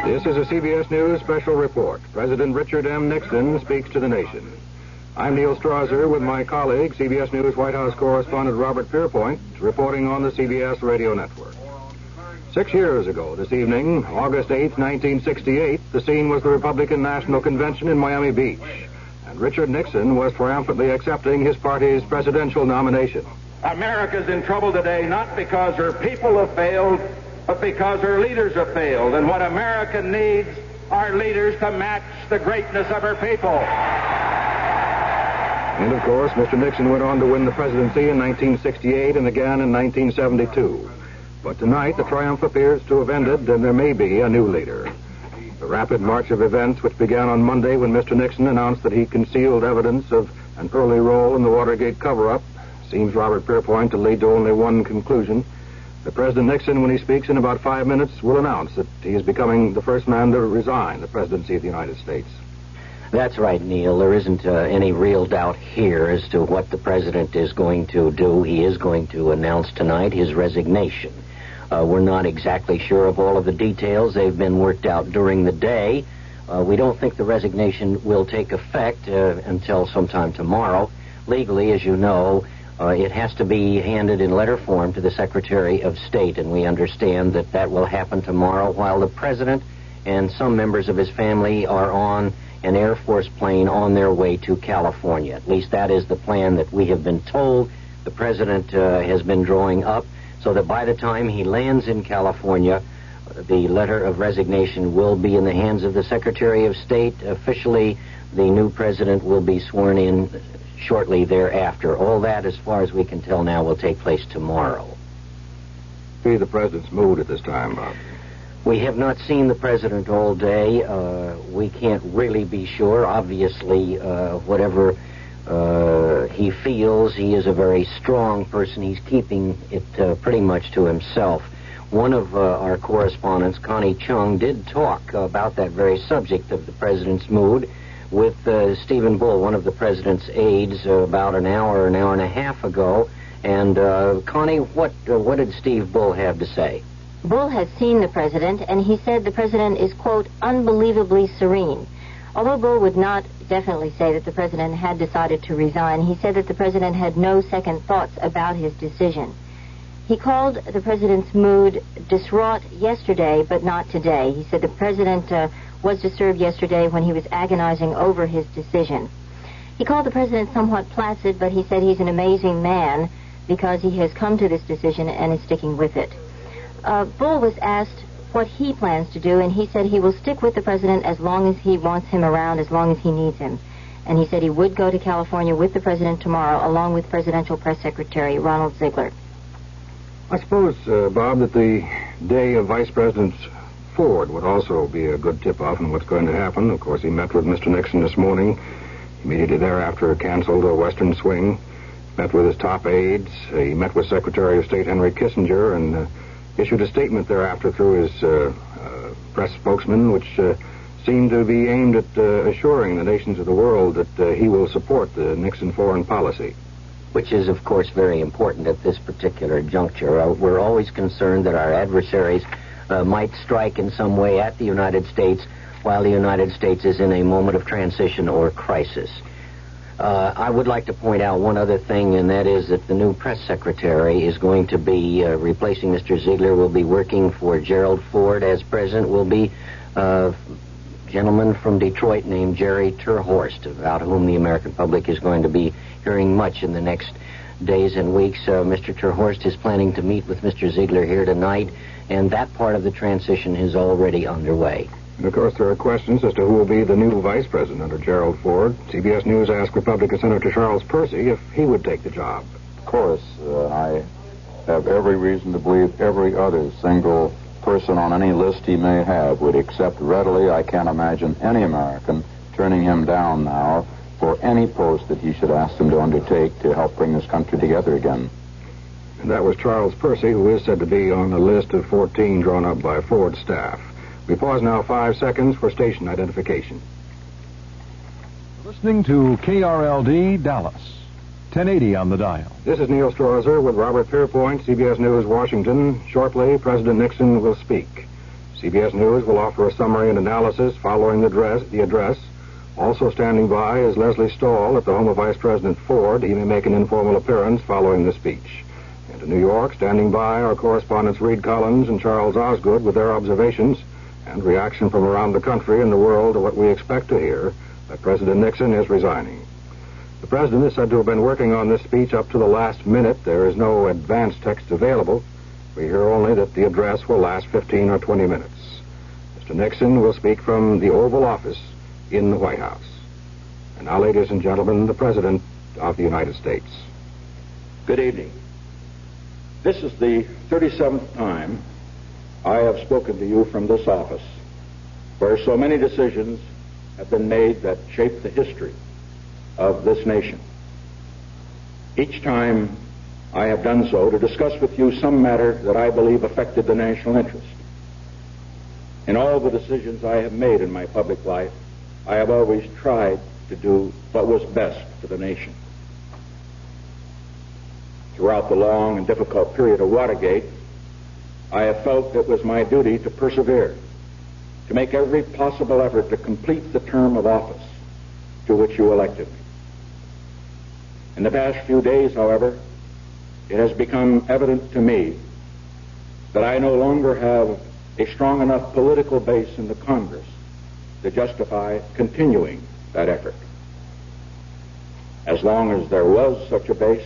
This is a CBS News special report. President Richard M. Nixon speaks to the nation. I'm Neil Strasser with my colleague, CBS News White House correspondent Robert Pierpoint, reporting on the CBS radio network. 6 years ago this evening, August 8, 1968, the scene was the Republican National Convention in Miami Beach, and Richard Nixon was triumphantly accepting his party's presidential nomination. America's in trouble today not because her people have failed, but because her leaders have failed. And what America needs are leaders to match the greatness of her people. And of course, Mr. Nixon went on to win the presidency in 1968 and again in 1972. But tonight, the triumph appears to have ended, and there may be a new leader. The rapid march of events, which began on Monday when Mr. Nixon announced that he concealed evidence of an early role in the Watergate cover-up, seems, Robert Pierpoint, to lead to only one conclusion. That President Nixon, when he speaks in about 5 minutes, will announce that he is becoming the first man to resign the presidency of the United States. That's right, Neil. There isn't any real doubt here as to what the president is going to do. He is going to announce tonight his resignation. We're not exactly sure of all of the details. They've been worked out during the day. We don't think the resignation will take effect until sometime tomorrow. Legally, as you know, it has to be handed in letter form to the Secretary of State, and we understand that that will happen tomorrow while the president and some members of his family are on an Air Force plane on their way to California. At least that is the plan that we have been told the president has been drawing up, so that by the time he lands in California, the letter of resignation will be in the hands of the Secretary of State. Officially, the new president will be sworn in shortly thereafter. All that, as far as we can tell now, will take place tomorrow. See the president's mood at this time, Bob? We have not seen the president all day. We can't really be sure. Obviously, whatever he feels, he is a very strong person. He's keeping it pretty much to himself. One of our correspondents, Connie Chung, did talk about that very subject of the president's mood with Stephen Bull, one of the president's aides, about an hour and a half ago. And, Connie, what did Steve Bull have to say? Bull has seen the president, and he said the president is, quote, unbelievably serene. Although Bull would not definitely say that the president had decided to resign, he said that the president had no second thoughts about his decision. He called the president's mood distraught yesterday, but not today. He said the president was disturbed yesterday when he was agonizing over his decision. He called the president somewhat placid, but he said he's an amazing man because he has come to this decision and is sticking with it. Bull was asked what he plans to do, and he said he will stick with the president as long as he wants him around, as long as he needs him. And he said he would go to California with the president tomorrow, along with Presidential Press Secretary Ronald Ziegler. I suppose, Bob, that the day of Vice President Ford would also be a good tip-off on what's going to happen. Of course, he met with Mr. Nixon this morning. Immediately thereafter, canceled a Western swing. Met with his top aides. He met with Secretary of State Henry Kissinger and issued a statement thereafter through his press spokesman, which seemed to be aimed at assuring the nations of the world that he will support the Nixon foreign policy. Which is, of course, very important at this particular juncture. We're always concerned that our adversaries might strike in some way at the United States while the United States is in a moment of transition or crisis. I would like to point out one other thing, and that is that the new press secretary is going to be replacing Mr. Ziegler, will be working for Gerald Ford as president, will be a gentleman from Detroit named Jerry Terhorst, about whom the American public is going to be hearing much in the next days and weeks. Mr. Terhorst is planning to meet with Mr. Ziegler here tonight, and that part of the transition is already underway. And, of course, there are questions as to who will be the new vice president under Gerald Ford. CBS News asked Republican Senator Charles Percy if he would take the job. Of course, I have every reason to believe every other single person on any list he may have would accept readily. I can't imagine any American turning him down now for any post that he should ask them to undertake to help bring this country together again. And that was Charles Percy, who is said to be on a list of 14 drawn up by Ford's staff. We pause now 5 seconds for station identification. Listening to KRLD Dallas, 1080 on the dial. This is Neil Strasser with Robert Pierpoint, CBS News, Washington. Shortly, President Nixon will speak. CBS News will offer a summary and analysis following the address. Also standing by is Leslie Stahl at the home of Vice President Ford. He may make an informal appearance following the speech. And in New York, standing by are correspondents Reed Collins and Charles Osgood with their observations and reaction from around the country and the world to what we expect to hear, that President Nixon is resigning. The president is said to have been working on this speech up to the last minute. There is no advance text available. We hear only that the address will last 15 or 20 minutes. Mr. Nixon will speak from the Oval Office in the White House. And now, ladies and gentlemen, the President of the United States. Good evening. This is the 37th time I have spoken to you from this office, where so many decisions have been made that shape the history of this nation. Each time I have done so to discuss with you some matter that I believe affected the national interest. In all the decisions I have made in my public life, I have always tried to do what was best for the nation. Throughout the long and difficult period of Watergate, I have felt it was my duty to persevere, to make every possible effort to complete the term of office to which you elected me. In the past few days, however, it has become evident to me that I no longer have a strong enough political base in the Congress to justify continuing that effort. As long as there was such a base,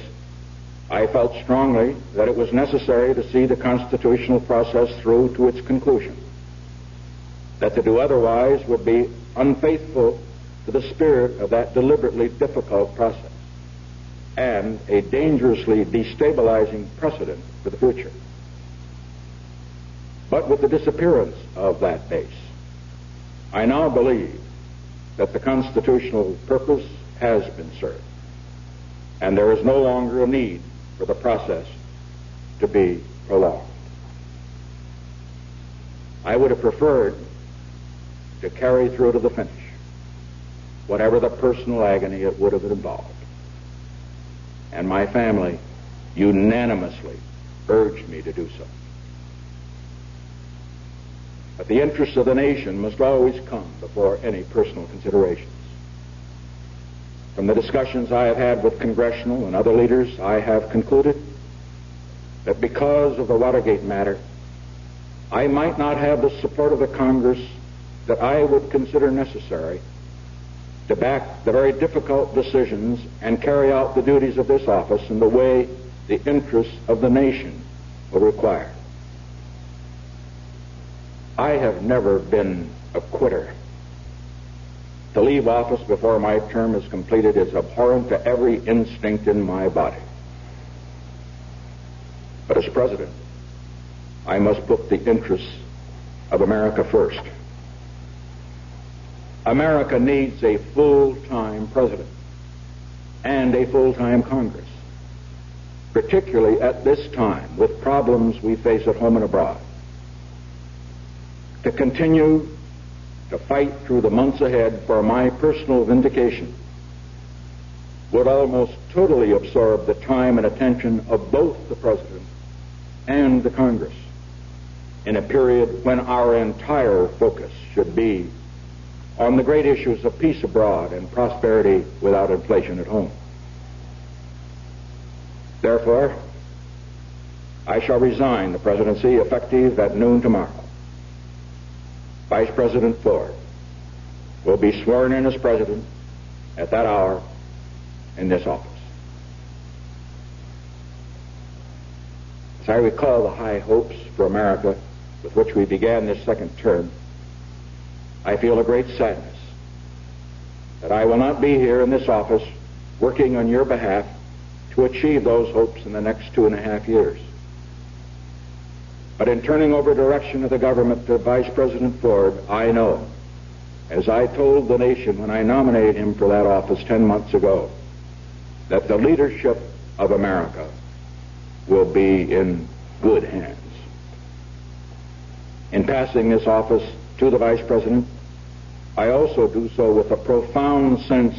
I felt strongly that it was necessary to see the constitutional process through to its conclusion. That to do otherwise would be unfaithful to the spirit of that deliberately difficult process and a dangerously destabilizing precedent for the future. But with the disappearance of that base, I now believe that the constitutional purpose has been served, and there is no longer a need for the process to be prolonged. I would have preferred to carry through to the finish, whatever the personal agony it would have involved. And my family unanimously urged me to do so. But the interests of the nation must always come before any personal considerations. From the discussions I have had with congressional and other leaders, I have concluded that because of the Watergate matter, I might not have the support of the Congress that I would consider necessary to back the very difficult decisions and carry out the duties of this office in the way the interests of the nation will require. I have never been a quitter. To leave office before my term is completed is abhorrent to every instinct in my body. But as president, I must put the interests of America first. America needs a full-time president and a full-time Congress, particularly at this time with problems we face at home and abroad. To continue to fight through the months ahead for my personal vindication would almost totally absorb the time and attention of both the President and the Congress in a period when our entire focus should be on the great issues of peace abroad and prosperity without inflation at home. Therefore, I shall resign the presidency effective at noon tomorrow. Vice President Ford will be sworn in as president at that hour in this office. As I recall the high hopes for America with which we began this second term, I feel a great sadness that I will not be here in this office working on your behalf to achieve those hopes in the next 2.5 years. But in turning over direction of the government to Vice President Ford, I know, as I told the nation when I nominated him for that office 10 months ago, that the leadership of America will be in good hands. In passing this office to the Vice President, I also do so with a profound sense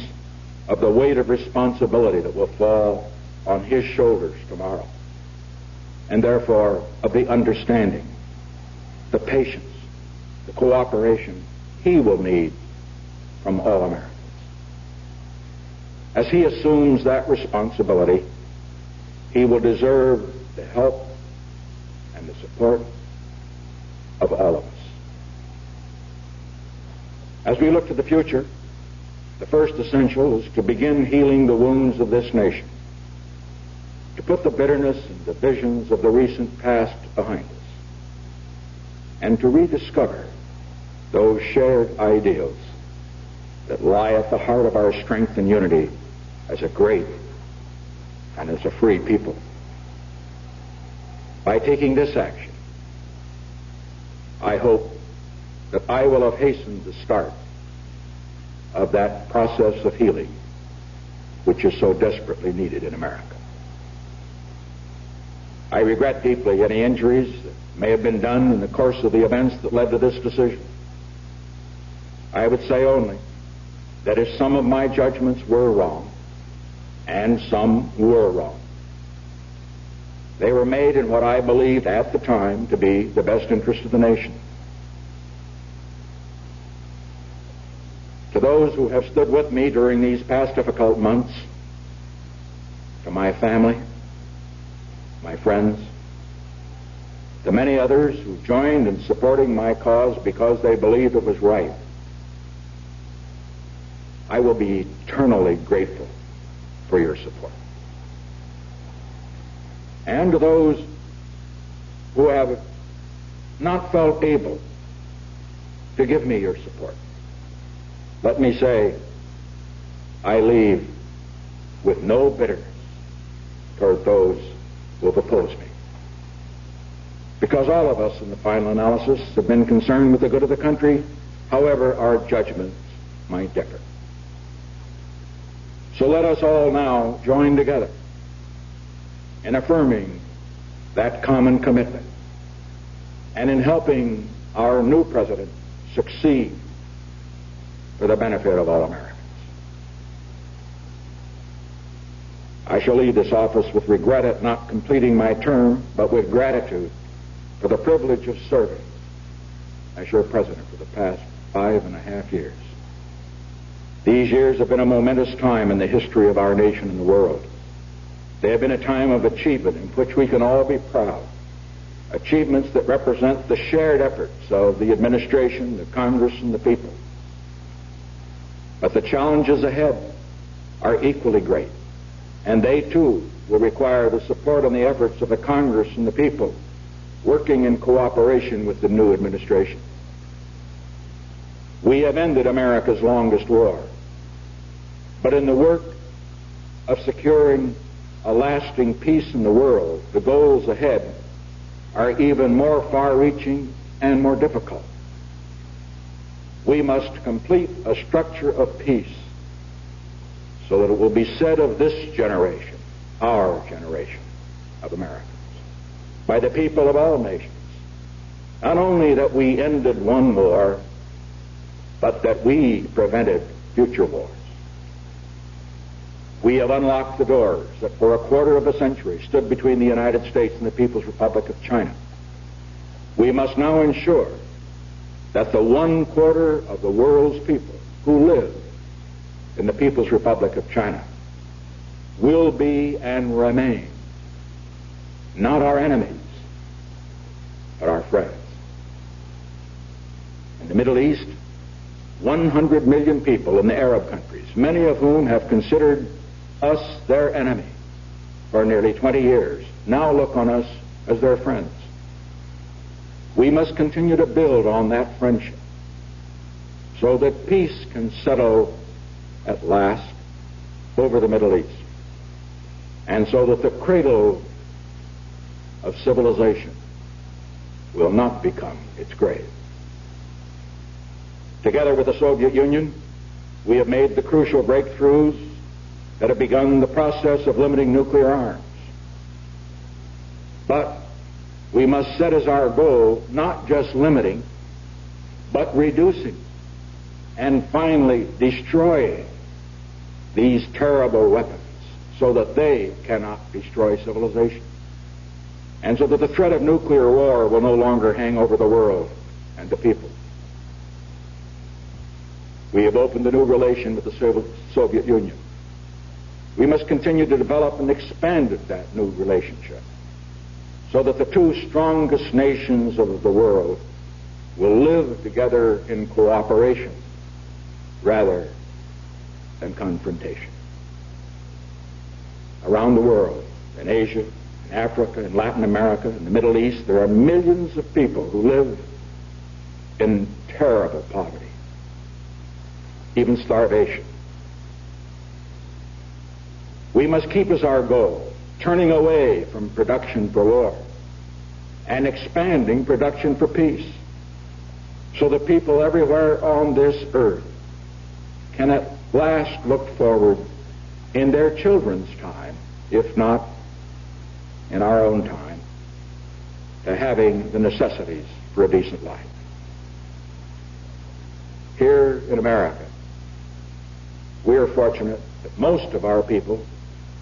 of the weight of responsibility that will fall on his shoulders tomorrow, and therefore of the understanding, the patience, the cooperation he will need from all Americans. As he assumes that responsibility, he will deserve the help and the support of all of us. As we look to the future, the first essential is to begin healing the wounds of this nation, to put the bitterness and divisions of the recent past behind us, and to rediscover those shared ideals that lie at the heart of our strength and unity as a great and as a free people. By taking this action, I hope that I will have hastened the start of that process of healing which is so desperately needed in America. I regret deeply any injuries that may have been done in the course of the events that led to this decision. I would say only that if some of my judgments were wrong, and some were wrong, they were made in what I believed at the time to be the best interest of the nation. To those who have stood with me during these past difficult months, to my family, my friends, to many others who joined in supporting my cause because they believed it was right, I will be eternally grateful for your support. And to those who have not felt able to give me your support, let me say, I leave with no bitterness toward those who have opposed me. Because all of us in the final analysis have been concerned with the good of the country, however our judgments might differ. So let us all now join together in affirming that common commitment and in helping our new president succeed for the benefit of all Americans. I shall leave this office with regret at not completing my term, but with gratitude for the privilege of serving as your president for the past 5.5 years. These years have been a momentous time in the history of our nation and the world. They have been a time of achievement in which we can all be proud. Achievements that represent the shared efforts of the administration, the Congress, and the people. But the challenges ahead are equally great, and they too will require the support and the efforts of the Congress and the people working in cooperation with the new administration. We have ended America's longest war, but in the work of securing a lasting peace in the world, the goals ahead are even more far-reaching and more difficult. We must complete a structure of peace so that it will be said of this generation, our generation of Americans, by the people of all nations, not only that we ended one war, but that we prevented future wars. We have unlocked the doors that for a quarter of a century stood between the United States and the People's Republic of China. We must now ensure that the 1/4 of the world's people who live in the People's Republic of China will be and remain not our enemies, but our friends. In the Middle East, 100 million people in the Arab countries, many of whom have considered us their enemy for nearly 20 years, now look on us as their friends. We must continue to build on that friendship so that peace can settle at last over the Middle East, and so that the cradle of civilization will not become its grave. Together with the Soviet Union, we have made the crucial breakthroughs that have begun the process of limiting nuclear arms. But we must set as our goal not just limiting, but reducing and finally destroying these terrible weapons so that they cannot destroy civilization, and so that the threat of nuclear war will no longer hang over the world and the people. We have opened a new relation with the Soviet Union. We must continue to develop and expand that new relationship so that the two strongest nations of the world will live together in cooperation rather than confrontation. Around the world, in Asia, in Africa, in Latin America, in the Middle East, there are millions of people who live in terrible poverty, even starvation. We must keep as our goal turning away from production for war and expanding production for peace, so that people everywhere on this earth can at last look forward in their children's time, if not in our own time, to having the necessities for a decent life. Here in America, we are fortunate that most of our people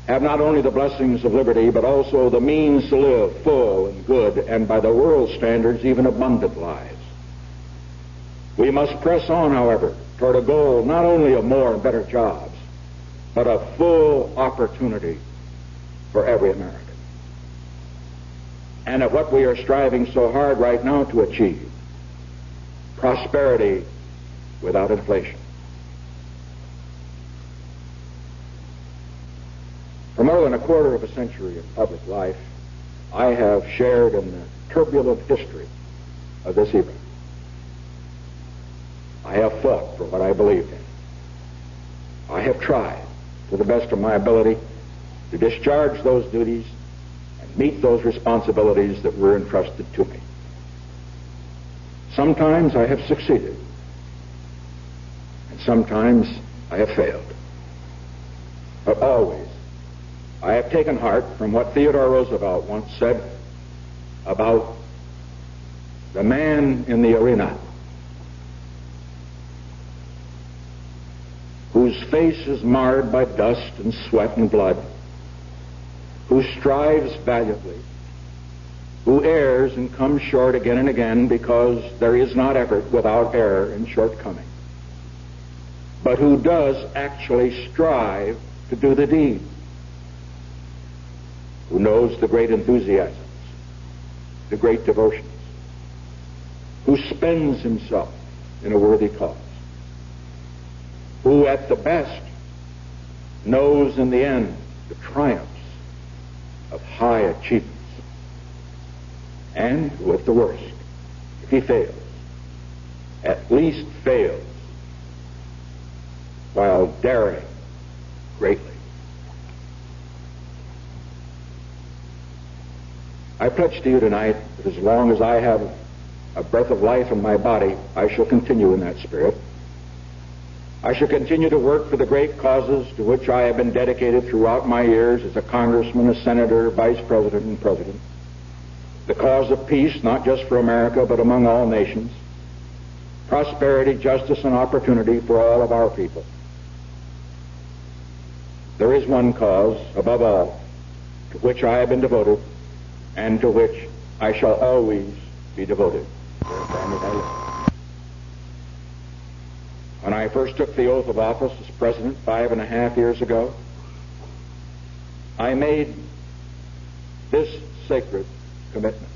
have not only the blessings of liberty, but also the means to live full and good, and by the world's standards, even abundant lives. We must press on, however, toward a goal not only of more and better jobs, but of full opportunity for every American. And at what we are striving so hard right now to achieve, prosperity without inflation. For more than a quarter of a century of public life, I have shared in the turbulent history of this era. I have fought for what I believed in. I have tried, to the best of my ability, to discharge those duties and meet those responsibilities that were entrusted to me. Sometimes I have succeeded, and sometimes I have failed. But always, I have taken heart from what Theodore Roosevelt once said about the man in the arena whose face is marred by dust and sweat and blood, who strives valiantly, who errs and comes short again and again, because there is not effort without error and shortcoming, but who does actually strive to do the deed, who knows the great enthusiasms, the great devotions, who spends himself in a worthy cause, who at the best knows in the end the triumphs of high achievements, and who at the worst, if he fails, at least fails while daring greatly. I pledge to you tonight that as long as I have a breath of life in my body, I shall continue in that spirit. I shall continue to work for the great causes to which I have been dedicated throughout my years as a congressman, a senator, vice president, and president. The cause of peace, not just for America, but among all nations. Prosperity, justice, and opportunity for all of our people. There is one cause, above all, to which I have been devoted, and to which I shall always be devoted. When I first took the oath of office as president 5.5 years ago, I made this sacred commitment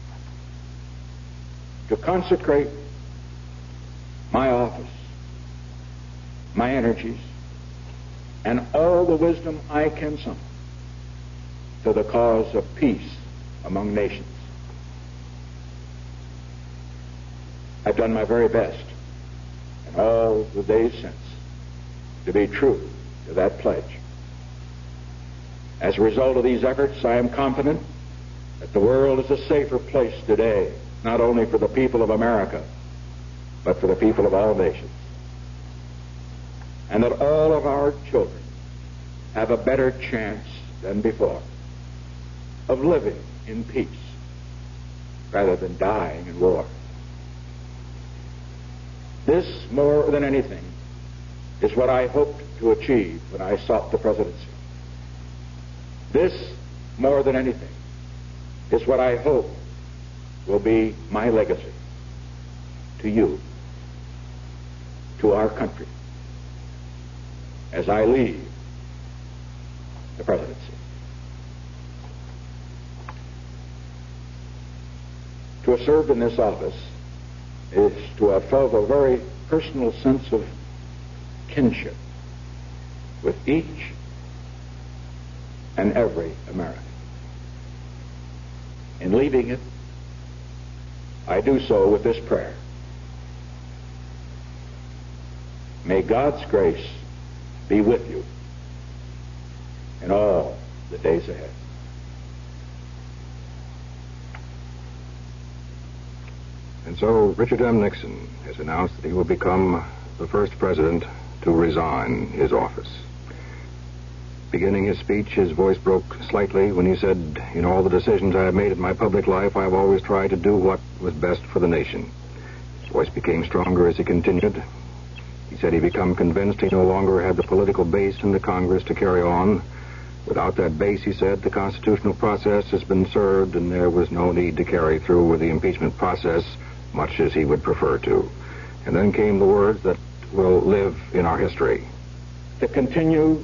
to consecrate my office, my energies, and all the wisdom I can summon to the cause of peace among nations. I've done my very best in all the days since to be true to that pledge. As a result of these efforts, I am confident that the world is a safer place today, not only for the people of America, but for the people of all nations. And that all of our children have a better chance than before of living in peace rather than dying in war. This, more than anything, is what I hoped to achieve when I sought the presidency. This, more than anything, is what I hope will be my legacy to you, to our country, as I leave the presidency. To have served in this office is to have felt a very personal sense of kinship with each and every American. In leaving it, I do so with this prayer. May God's grace be with you in all the days ahead. And so Richard M. Nixon has announced that he will become the first president to resign his office. Beginning his speech, his voice broke slightly when he said, "In all the decisions I have made in my public life, I have always tried to do what was best for the nation." His voice became stronger as he continued. He said he became convinced he no longer had the political base in the Congress to carry on. Without that base, he said, the constitutional process has been served and there was no need to carry through with the impeachment process, much as he would prefer to. And then came the words that will live in our history. To continue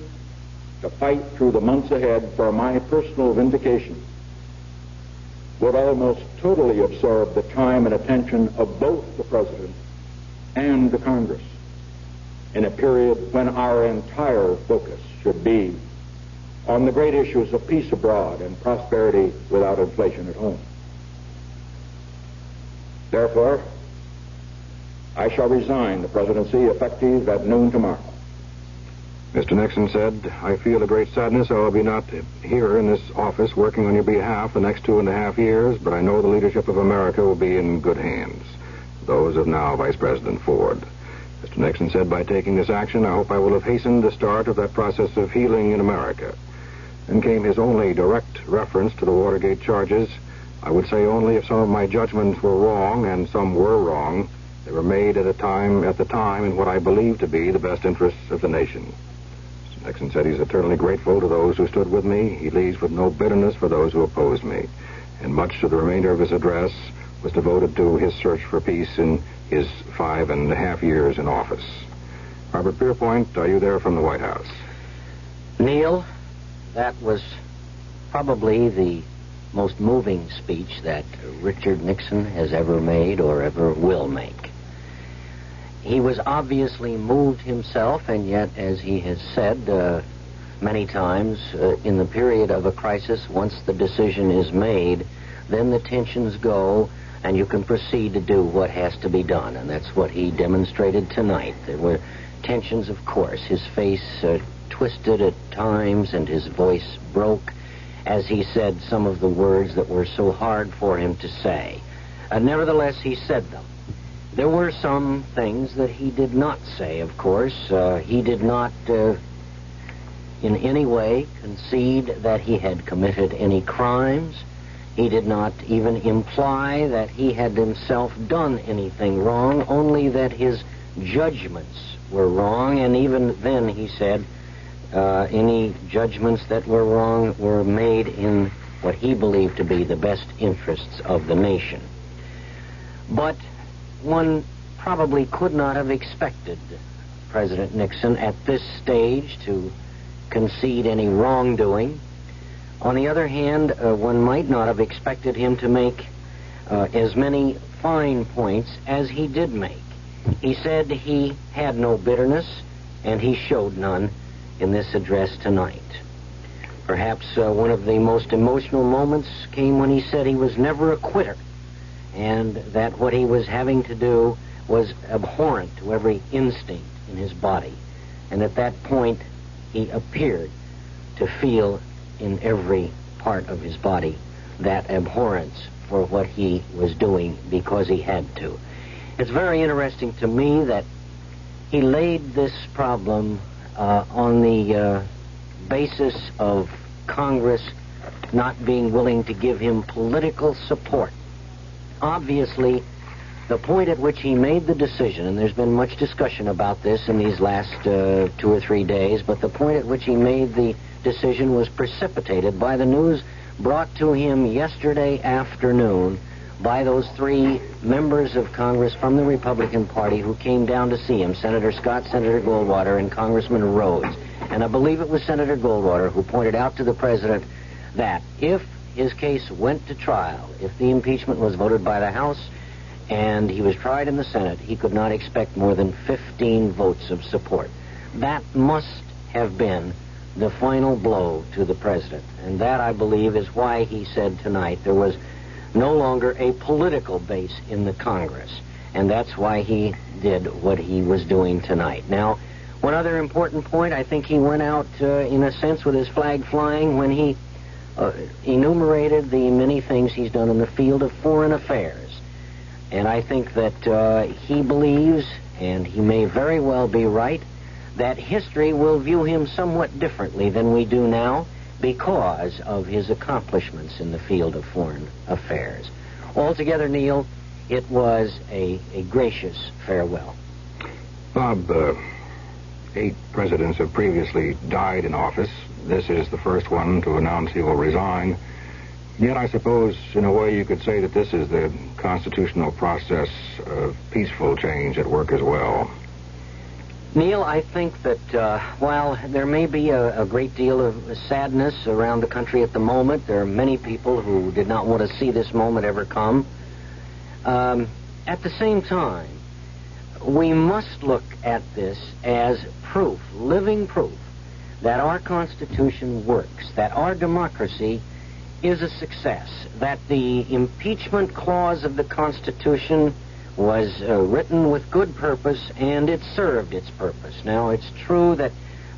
to fight through the months ahead for my personal vindication would almost totally absorb the time and attention of both the President and the Congress in a period when our entire focus should be on the great issues of peace abroad and prosperity without inflation at home. Therefore, I shall resign the presidency effective at noon tomorrow. Mr. Nixon said, "I feel a great sadness I will be not here in this office working on your behalf the next 2.5 years, but I know the leadership of America will be in good hands, those of now Vice President Ford." Mr. Nixon said, "By taking this action, I hope I will have hastened the start of that process of healing in America." Then came his only direct reference to the Watergate charges. "I would say only if some of my judgments were wrong, and some were wrong, they were made at the time in what I believe to be the best interests of the nation." Mr. Nixon said he's eternally grateful to those who stood with me. He leaves with no bitterness for those who opposed me. And much of the remainder of his address was devoted to his search for peace in his 5.5 years in office. Robert Pierpoint, are you there from the White House? Neil, that was probably the most moving speech that Richard Nixon has ever made or ever will make. He was obviously moved himself, and yet, as he has said many times, in the period of a crisis, once the decision is made, then the tensions go, and you can proceed to do what has to be done, and that's what he demonstrated tonight. There were tensions, of course. His face twisted at times, and his voice broke as he said some of the words that were so hard for him to say. Nevertheless, he said them. There were some things that he did not say, of course. He did not in any way concede that he had committed any crimes. He did not even imply that he had himself done anything wrong, only that his judgments were wrong, and even then, he said, any judgments that were wrong were made in what he believed to be the best interests of the nation. But one probably could not have expected President Nixon at this stage to concede any wrongdoing. On the other hand, one might not have expected him to make as many fine points as he did make. He said he had no bitterness, and he showed none in this address tonight. Perhaps one of the most emotional moments came when he said he was never a quitter, and that what he was having to do was abhorrent to every instinct in his body. And at that point, he appeared to feel in every part of his body that abhorrence for what he was doing because he had to. It's very interesting to me that he laid this problem on the basis of Congress not being willing to give him political support. Obviously, the point at which he made the decision, and there's been much discussion about this in these last 2 or 3 days, but the point at which he made the decision was precipitated by the news brought to him yesterday afternoon by those three members of Congress from the Republican Party who came down to see him, Senator Scott, Senator Goldwater, and Congressman Rhodes. And I believe it was Senator Goldwater who pointed out to the president that if his case went to trial, if the impeachment was voted by the House and he was tried in the Senate, he could not expect more than 15 votes of support. That must have been the final blow to the president. And that, I believe, is why he said tonight there was no longer a political base in the Congress. And that's why he did what he was doing tonight. Now, one other important point, I think he went out, in a sense, with his flag flying when he enumerated the many things he's done in the field of foreign affairs. And I think that he believes, and he may very well be right, that history will view him somewhat differently than we do now because of his accomplishments in the field of foreign affairs. Altogether, Neil, it was a gracious farewell. Bob, 8 presidents have previously died in office. This is the first one to announce he will resign. Yet I suppose, in a way, you could say that this is the constitutional process of peaceful change at work as well. Neil, I think that while there may be a great deal of sadness around the country at the moment, there are many people who did not want to see this moment ever come. At the same time, we must look at this as proof, living proof, that our Constitution works, that our democracy is a success, that the impeachment clause of the Constitution was written with good purpose, and it served its purpose. Now, it's true that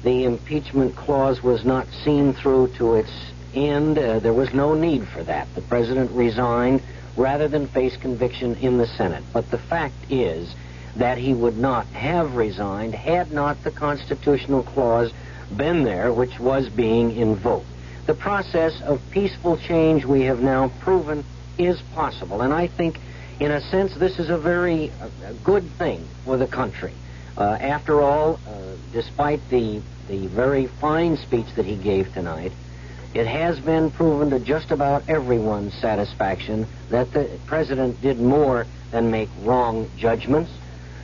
the impeachment clause was not seen through to its end. There was no need for that. The president resigned rather than face conviction in the Senate. But the fact is that he would not have resigned had not the constitutional clause been there, which was being invoked. The process of peaceful change, we have now proven, is possible. And I think, in a sense, this is a very good thing for the country. After all, despite the very fine speech that he gave tonight, it has been proven to just about everyone's satisfaction that the president did more than make wrong judgments.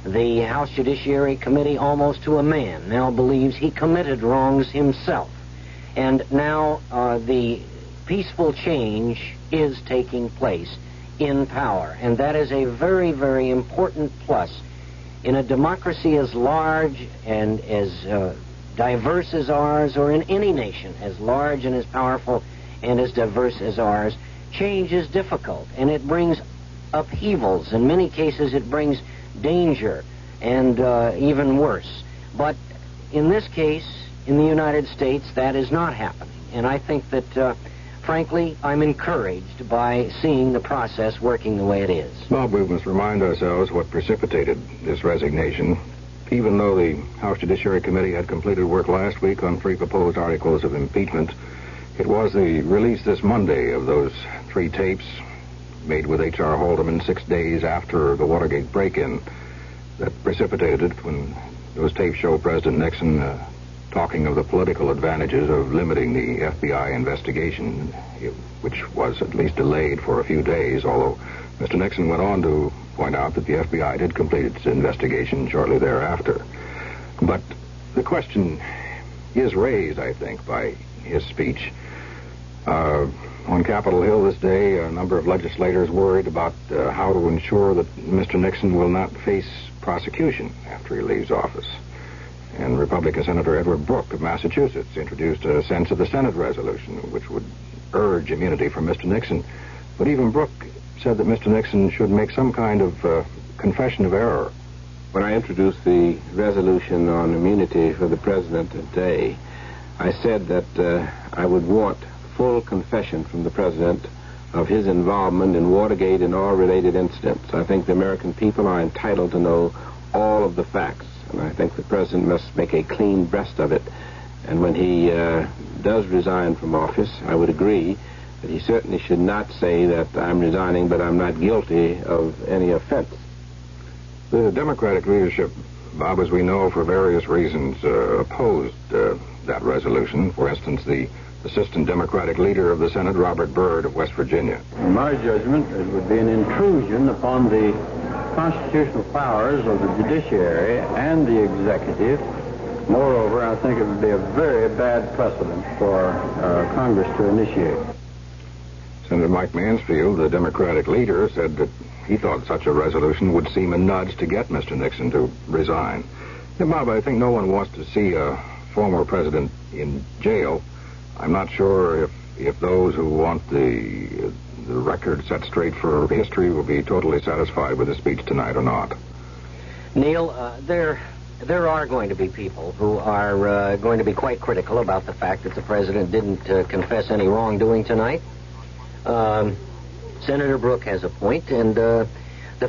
The House Judiciary Committee, almost to a man, now believes he committed wrongs himself. And now the peaceful change is taking place in power. And that is a very, very important plus in a democracy as large and as diverse as ours, or in any nation as large and as powerful and as diverse as ours. Change is difficult, and it brings upheavals. In many cases, it brings danger and even worse. But in this case, in the United States, that is not happening. And I think that, frankly, I'm encouraged by seeing the process working the way it is. Bob, we must remind ourselves what precipitated this resignation. Even though the House Judiciary Committee had completed work last week on 3 proposed articles of impeachment, it was the release this Monday of those 3 tapes made with H.R. Haldeman 6 days after the Watergate break-in that precipitated it, when those tapes show President Nixon talking of the political advantages of limiting the FBI investigation, which was at least delayed for a few days, although Mr. Nixon went on to point out that the FBI did complete its investigation shortly thereafter. But the question is raised, I think, by his speech. On Capitol Hill this day, a number of legislators worried about how to ensure that Mr. Nixon will not face prosecution after he leaves office. And Republican Senator Edward Brooke of Massachusetts introduced a sense of the Senate resolution which would urge immunity for Mr. Nixon. But even Brooke said that Mr. Nixon should make some kind of confession of error. When I introduced the resolution on immunity for the president today, I said that I would want full confession from the president of his involvement in Watergate and all related incidents. I think the American people are entitled to know all of the facts, and I think the president must make a clean breast of it. And when he does resign from office, I would agree that he certainly should not say that I'm resigning, but I'm not guilty of any offense. The Democratic leadership, Bob, as we know, for various reasons, opposed that resolution. For instance, the Assistant Democratic Leader of the Senate, Robert Byrd of West Virginia. In my judgment, it would be an intrusion upon the constitutional powers of the judiciary and the executive. Moreover, I think it would be a very bad precedent for Congress to initiate. Senator Mike Mansfield, the Democratic leader, said that he thought such a resolution would seem a nudge to get Mr. Nixon to resign. Yeah, Bob, I think no one wants to see a former president in jail. I'm not sure if those who want the record set straight for history will be totally satisfied with the speech tonight or not. Neil, there are going to be people who are going to be quite critical about the fact that the president didn't confess any wrongdoing tonight. Senator Brooke has a point, and the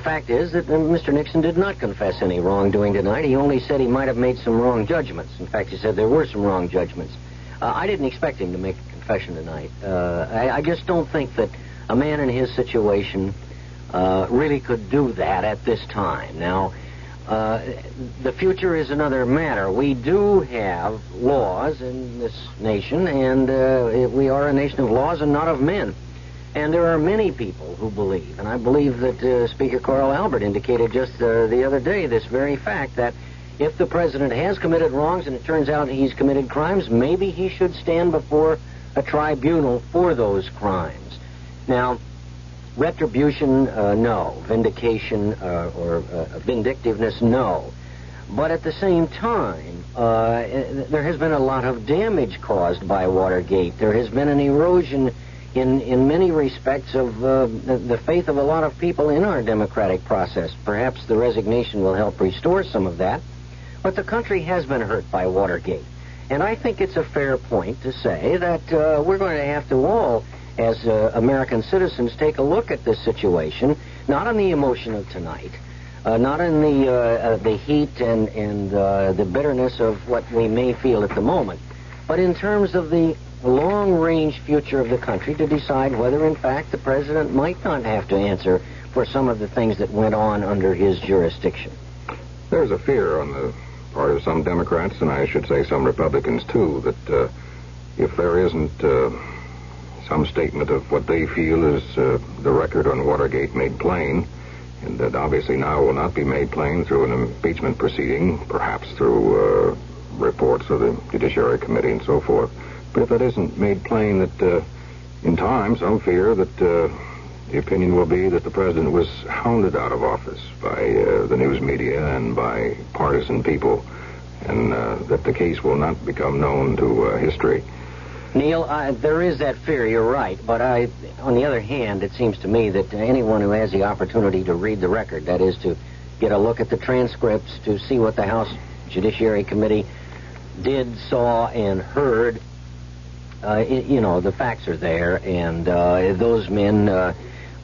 fact is that Mr. Nixon did not confess any wrongdoing tonight. He only said he might have made some wrong judgments. In fact, he said there were some wrong judgments. I didn't expect him to make a confession tonight. I just don't think that a man in his situation really could do that at this time. Now, the future is another matter. We do have laws in this nation, and we are a nation of laws and not of men. And there are many people who believe, and I believe that Speaker Carl Albert indicated just the other day this very fact, that if the president has committed wrongs and it turns out he's committed crimes, maybe he should stand before a tribunal for those crimes. Now, retribution, no. Vindication or vindictiveness, no. But at the same time, there has been a lot of damage caused by Watergate. There has been an erosion in many respects of the faith of a lot of people in our democratic process. Perhaps the resignation will help restore some of that. But the country has been hurt by Watergate. And I think it's a fair point to say that we're going to have to all, as American citizens, take a look at this situation, not on the emotion of tonight, not in the heat and the bitterness of what we may feel at the moment, but in terms of the long-range future of the country, to decide whether, in fact, the president might not have to answer for some of the things that went on under his jurisdiction. There's a fear on the part of some Democrats, and I should say some Republicans, too, that if there isn't some statement of what they feel is the record on Watergate made plain, and that obviously now will not be made plain through an impeachment proceeding, perhaps through reports of the Judiciary Committee and so forth. But if that isn't made plain, that in time some fear that the opinion will be that the president was hounded out of office by the news media and by partisan people, and that the case will not become known to history. Neil, there is that fear, you're right, but on the other hand, it seems to me that anyone who has the opportunity to read the record, that is to get a look at the transcripts, to see what the House Judiciary Committee did, saw, and heard, the facts are there, and those men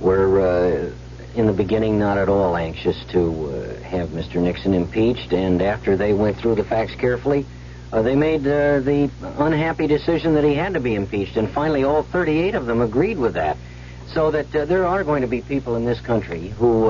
were in the beginning not at all anxious to have Mr. Nixon impeached, and after they went through the facts carefully, they made the unhappy decision that he had to be impeached, and finally all 38 of them agreed with that. So that there are going to be people in this country who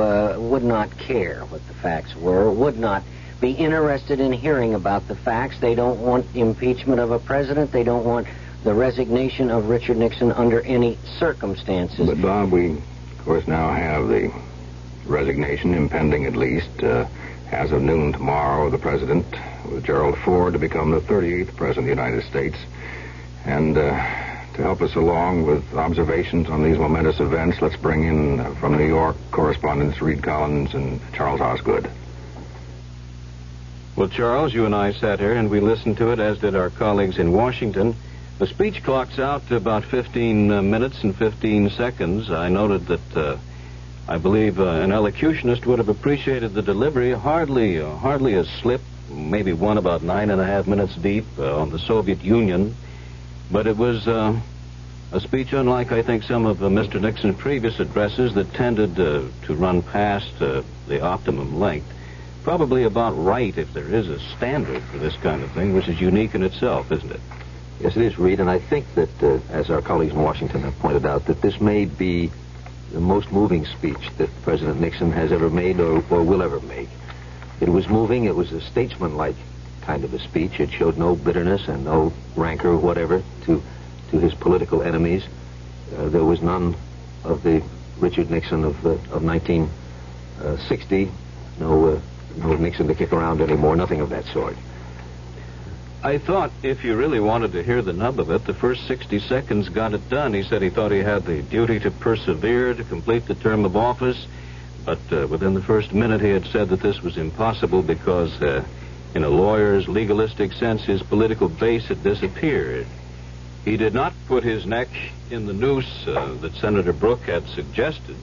would not care what the facts were, would not be interested in hearing about the facts. They don't want impeachment of a president. They don't want the resignation of Richard Nixon under any circumstances. But, Bob, we, of course, now have the resignation impending at least as of noon tomorrow, the president, with Gerald Ford, to become the 38th president of the United States. And to help us along with observations on these momentous events, let's bring in from New York correspondents Reed Collins and Charles Osgood. Well, Charles, you and I sat here and we listened to it, as did our colleagues in Washington. The speech clock's out to about 15 minutes and 15 seconds. I noted that I believe an elocutionist would have appreciated the delivery. Hardly a slip, maybe one about 9.5 minutes deep on the Soviet Union. But it was a speech unlike, I think, some of Mr. Nixon's previous addresses that tended to run past the optimum length. Probably about right, if there is a standard for this kind of thing, which is unique in itself, isn't it? Yes, it is, Reed, and I think that, as our colleagues in Washington have pointed out, that this may be the most moving speech that President Nixon has ever made or will ever make. It was moving. It was a statesman-like kind of a speech. It showed no bitterness and no rancor or whatever to to his political enemies. There was none of the Richard Nixon of 1960. No Nixon to kick around anymore. Nothing of that sort. I thought if you really wanted to hear the nub of it, the first 60 seconds got it done. He said he thought he had the duty to persevere, to complete the term of office. But within the first minute, he had said that this was impossible because, in a lawyer's legalistic sense, his political base had disappeared. He did not put his neck in the noose that Senator Brooke had suggested,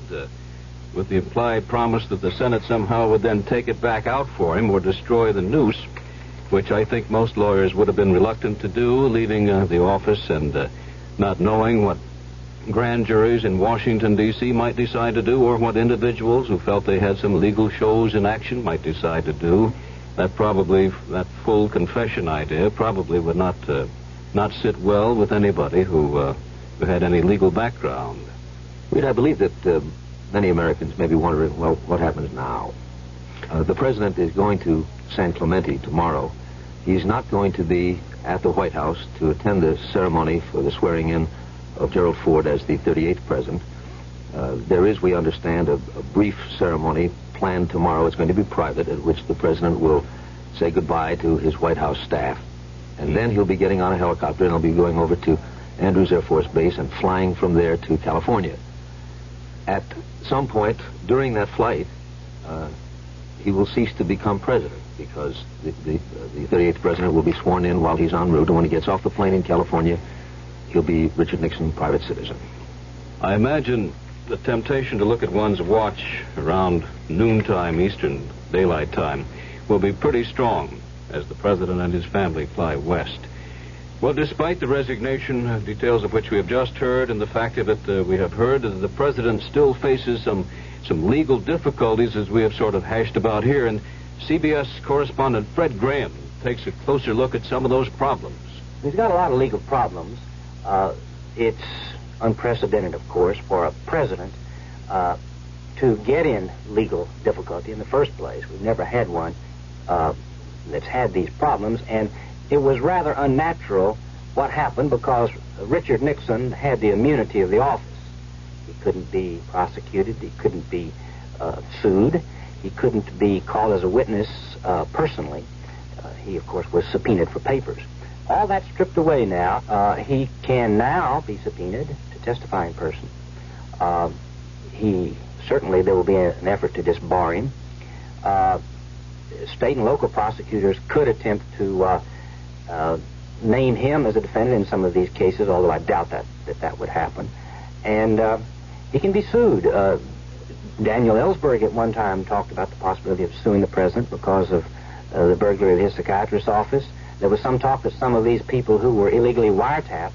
with the implied promise that the Senate somehow would then take it back out for him or destroy the noose, which I think most lawyers would have been reluctant to do, leaving the office and not knowing what grand juries in Washington, D.C. might decide to do, or what individuals who felt they had some legal shows in action might decide to do. That full confession idea probably would not sit well with anybody who had any legal background. Reed, I believe that many Americans may be wondering, well, what happens now? The president is going to San Clemente tomorrow. He's not going to be at the White House to attend the ceremony for the swearing in of Gerald Ford as the 38th president. There is, we understand, a brief ceremony planned tomorrow. It's going to be private, at which the president will say goodbye to his White House staff. And then he'll be getting on a helicopter and he'll be going over to Andrews Air Force Base and flying from there to California. At some point during that flight, he will cease to become president because the 38th president will be sworn in while he's en route, and when he gets off the plane in California, he'll be Richard Nixon, private citizen. I imagine the temptation to look at one's watch around noontime Eastern Daylight Time will be pretty strong as the president and his family fly west. Well, despite the resignation, details of which we have just heard, and the fact of it we have heard, that the president still faces some legal difficulties, as we have sort of hashed about here, and CBS correspondent Fred Graham takes a closer look at some of those problems. He's got a lot of legal problems. It's unprecedented, of course, for a president to get in legal difficulty in the first place. We've never had one that's had these problems, and it was rather unnatural what happened because Richard Nixon had the immunity of the office. He couldn't be prosecuted. He couldn't be sued. He couldn't be called as a witness personally. He, of course, was subpoenaed for papers. All that's stripped away now. He can now be subpoenaed to testify in person. Certainly there will be an effort to disbar him. State and local prosecutors could attempt to name him as a defendant in some of these cases, although I doubt that would happen. And he can be sued. Daniel Ellsberg at one time talked about the possibility of suing the president because of the burglary of his psychiatrist's office. There was some talk that some of these people who were illegally wiretapped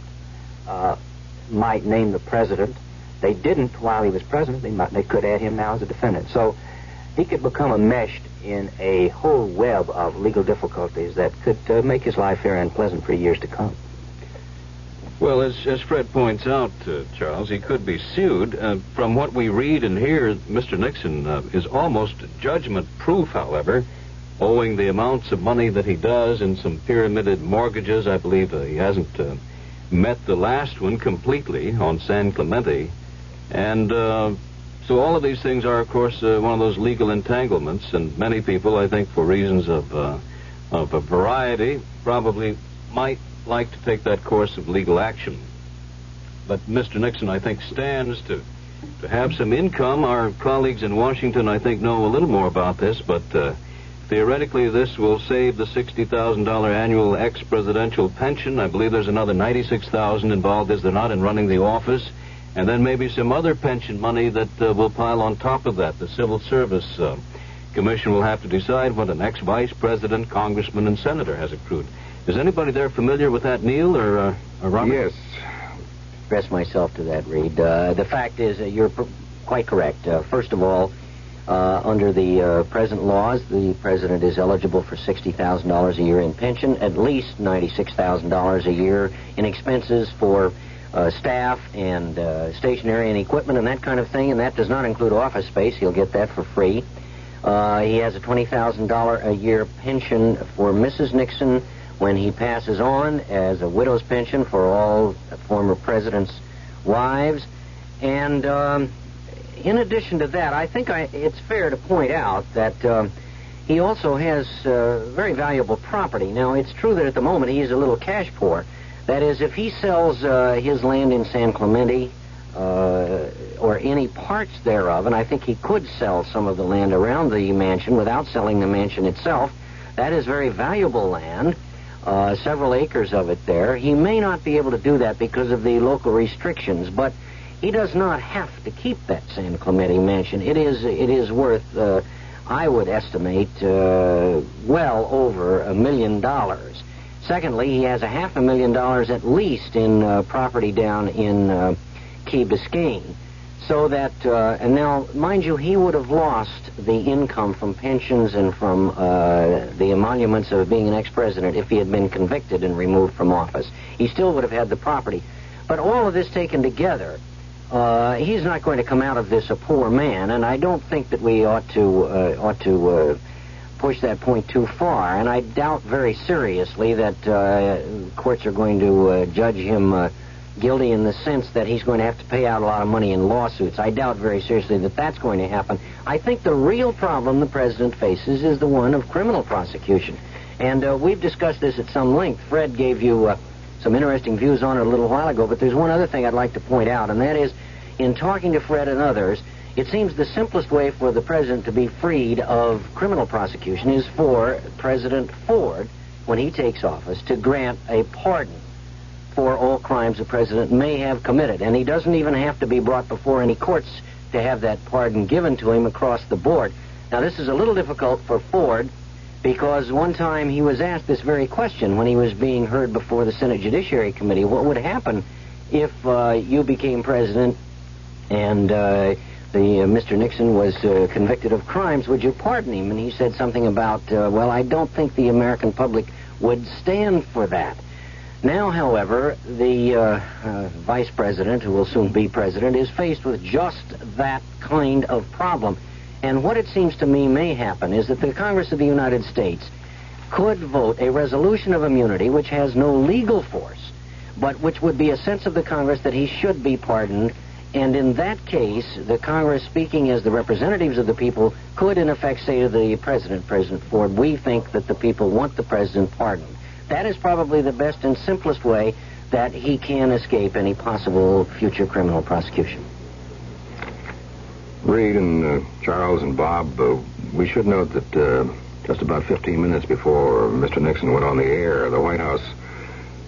might name the president. They didn't while he was president. They could add him now as a defendant. So he could become enmeshed in a whole web of legal difficulties that could make his life very unpleasant for years to come. Well, as Fred points out, Charles, he could be sued. From what we read and hear, Mr. Nixon is almost judgment-proof, however, owing the amounts of money that he does in some pyramided mortgages. I believe he hasn't met the last one completely on San Clemente. And so all of these things are, of course, one of those legal entanglements, and many people, I think, for reasons of a variety, probably might like to take that course of legal action. But Mr. Nixon, I think, stands to have some income. Our colleagues in Washington, I think, know a little more about this, but theoretically this will save the $60,000 annual ex-presidential pension. I believe there's another $96,000 involved, is there not, in running the office, and then maybe some other pension money that will pile on top of that. The Civil Service Commission will have to decide what an ex-vice president, congressman, and senator has accrued. Is anybody there familiar with that, Neil or Robert? Yes. Express myself to that, Reed. The fact is you're quite correct. First of all, under the present laws, the president is eligible for $60,000 a year in pension, at least $96,000 a year in expenses for staff and stationery and equipment and that kind of thing, and that does not include office space. He'll get that for free. He has a $20,000 a year pension for Mrs. Nixon, when he passes on as a widow's pension for all former presidents' wives. And in addition to that, I think it's fair to point out that he also has very valuable property. Now, it's true that at the moment he is a little cash poor. That is, if he sells his land in San Clemente or any parts thereof, and I think he could sell some of the land around the mansion without selling the mansion itself, that is very valuable land, several acres of it there. He may not be able to do that because of the local restrictions, but he does not have to keep that San Clemente mansion. It is worth, I would estimate, well over $1 million. Secondly, he has $500,000 at least in property down in Key Biscayne. So that, and now, mind you, he would have lost the income from pensions and from the emoluments of being an ex-president if he had been convicted and removed from office. He still would have had the property. But all of this taken together, he's not going to come out of this a poor man, and I don't think that we ought to push that point too far. And I doubt very seriously that courts are going to judge him guilty in the sense that he's going to have to pay out a lot of money in lawsuits. I doubt very seriously that that's going to happen. I think the real problem the president faces is the one of criminal prosecution. And we've discussed this at some length. Fred gave you some interesting views on it a little while ago, but there's one other thing I'd like to point out, and that is, in talking to Fred and others, it seems the simplest way for the president to be freed of criminal prosecution is for President Ford, when he takes office, to grant a pardon for all crimes the president may have committed. And he doesn't even have to be brought before any courts to have that pardon given to him across the board. Now, this is a little difficult for Ford, because one time he was asked this very question when he was being heard before the Senate Judiciary Committee. What would happen if you became president and Mr. Nixon was convicted of crimes? Would you pardon him? And he said something about, well, I don't think the American public would stand for that. Now, however, the vice president, who will soon be president, is faced with just that kind of problem. And what it seems to me may happen is that the Congress of the United States could vote a resolution of immunity which has no legal force, but which would be a sense of the Congress that he should be pardoned. And in that case, the Congress, speaking as the representatives of the people, could in effect say to the president, President Ford, we think that the people want the president pardoned. That is probably the best and simplest way that he can escape any possible future criminal prosecution. Reed and Charles and Bob, we should note that just about 15 minutes before Mr. Nixon went on the air, the White House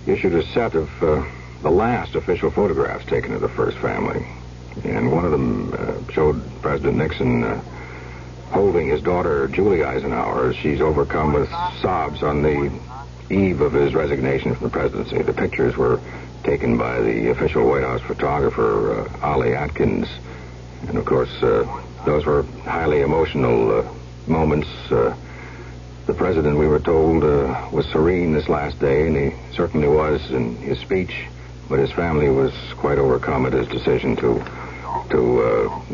issued a set of the last official photographs taken of the first family. And one of them showed President Nixon holding his daughter, Julie Eisenhower, as she's overcome with sobs on the eve of his resignation from the presidency. The pictures were taken by the official White House photographer, Ollie Atkins. And, of course, those were highly emotional moments. The president, we were told, was serene this last day, and he certainly was in his speech, but his family was quite overcome at his decision to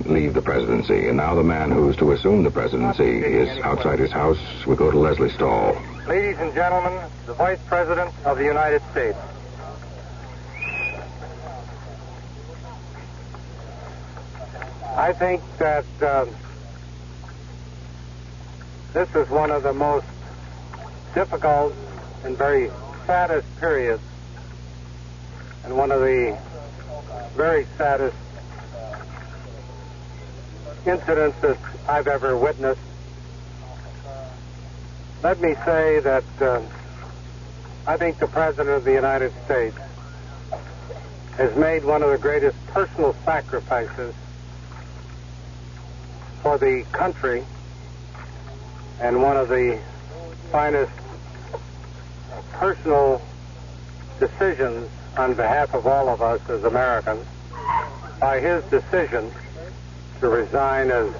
leave the presidency. And now the man who's to assume the presidency is outside his house. We go to Leslie Stahl. Ladies and gentlemen, the Vice President of the United States. I think that this is one of the most difficult and very saddest periods, and one of the very saddest incidents that I've ever witnessed. Let me say that I think the President of the United States has made one of the greatest personal sacrifices for the country and one of the finest personal decisions on behalf of all of us as Americans by his decision to resign as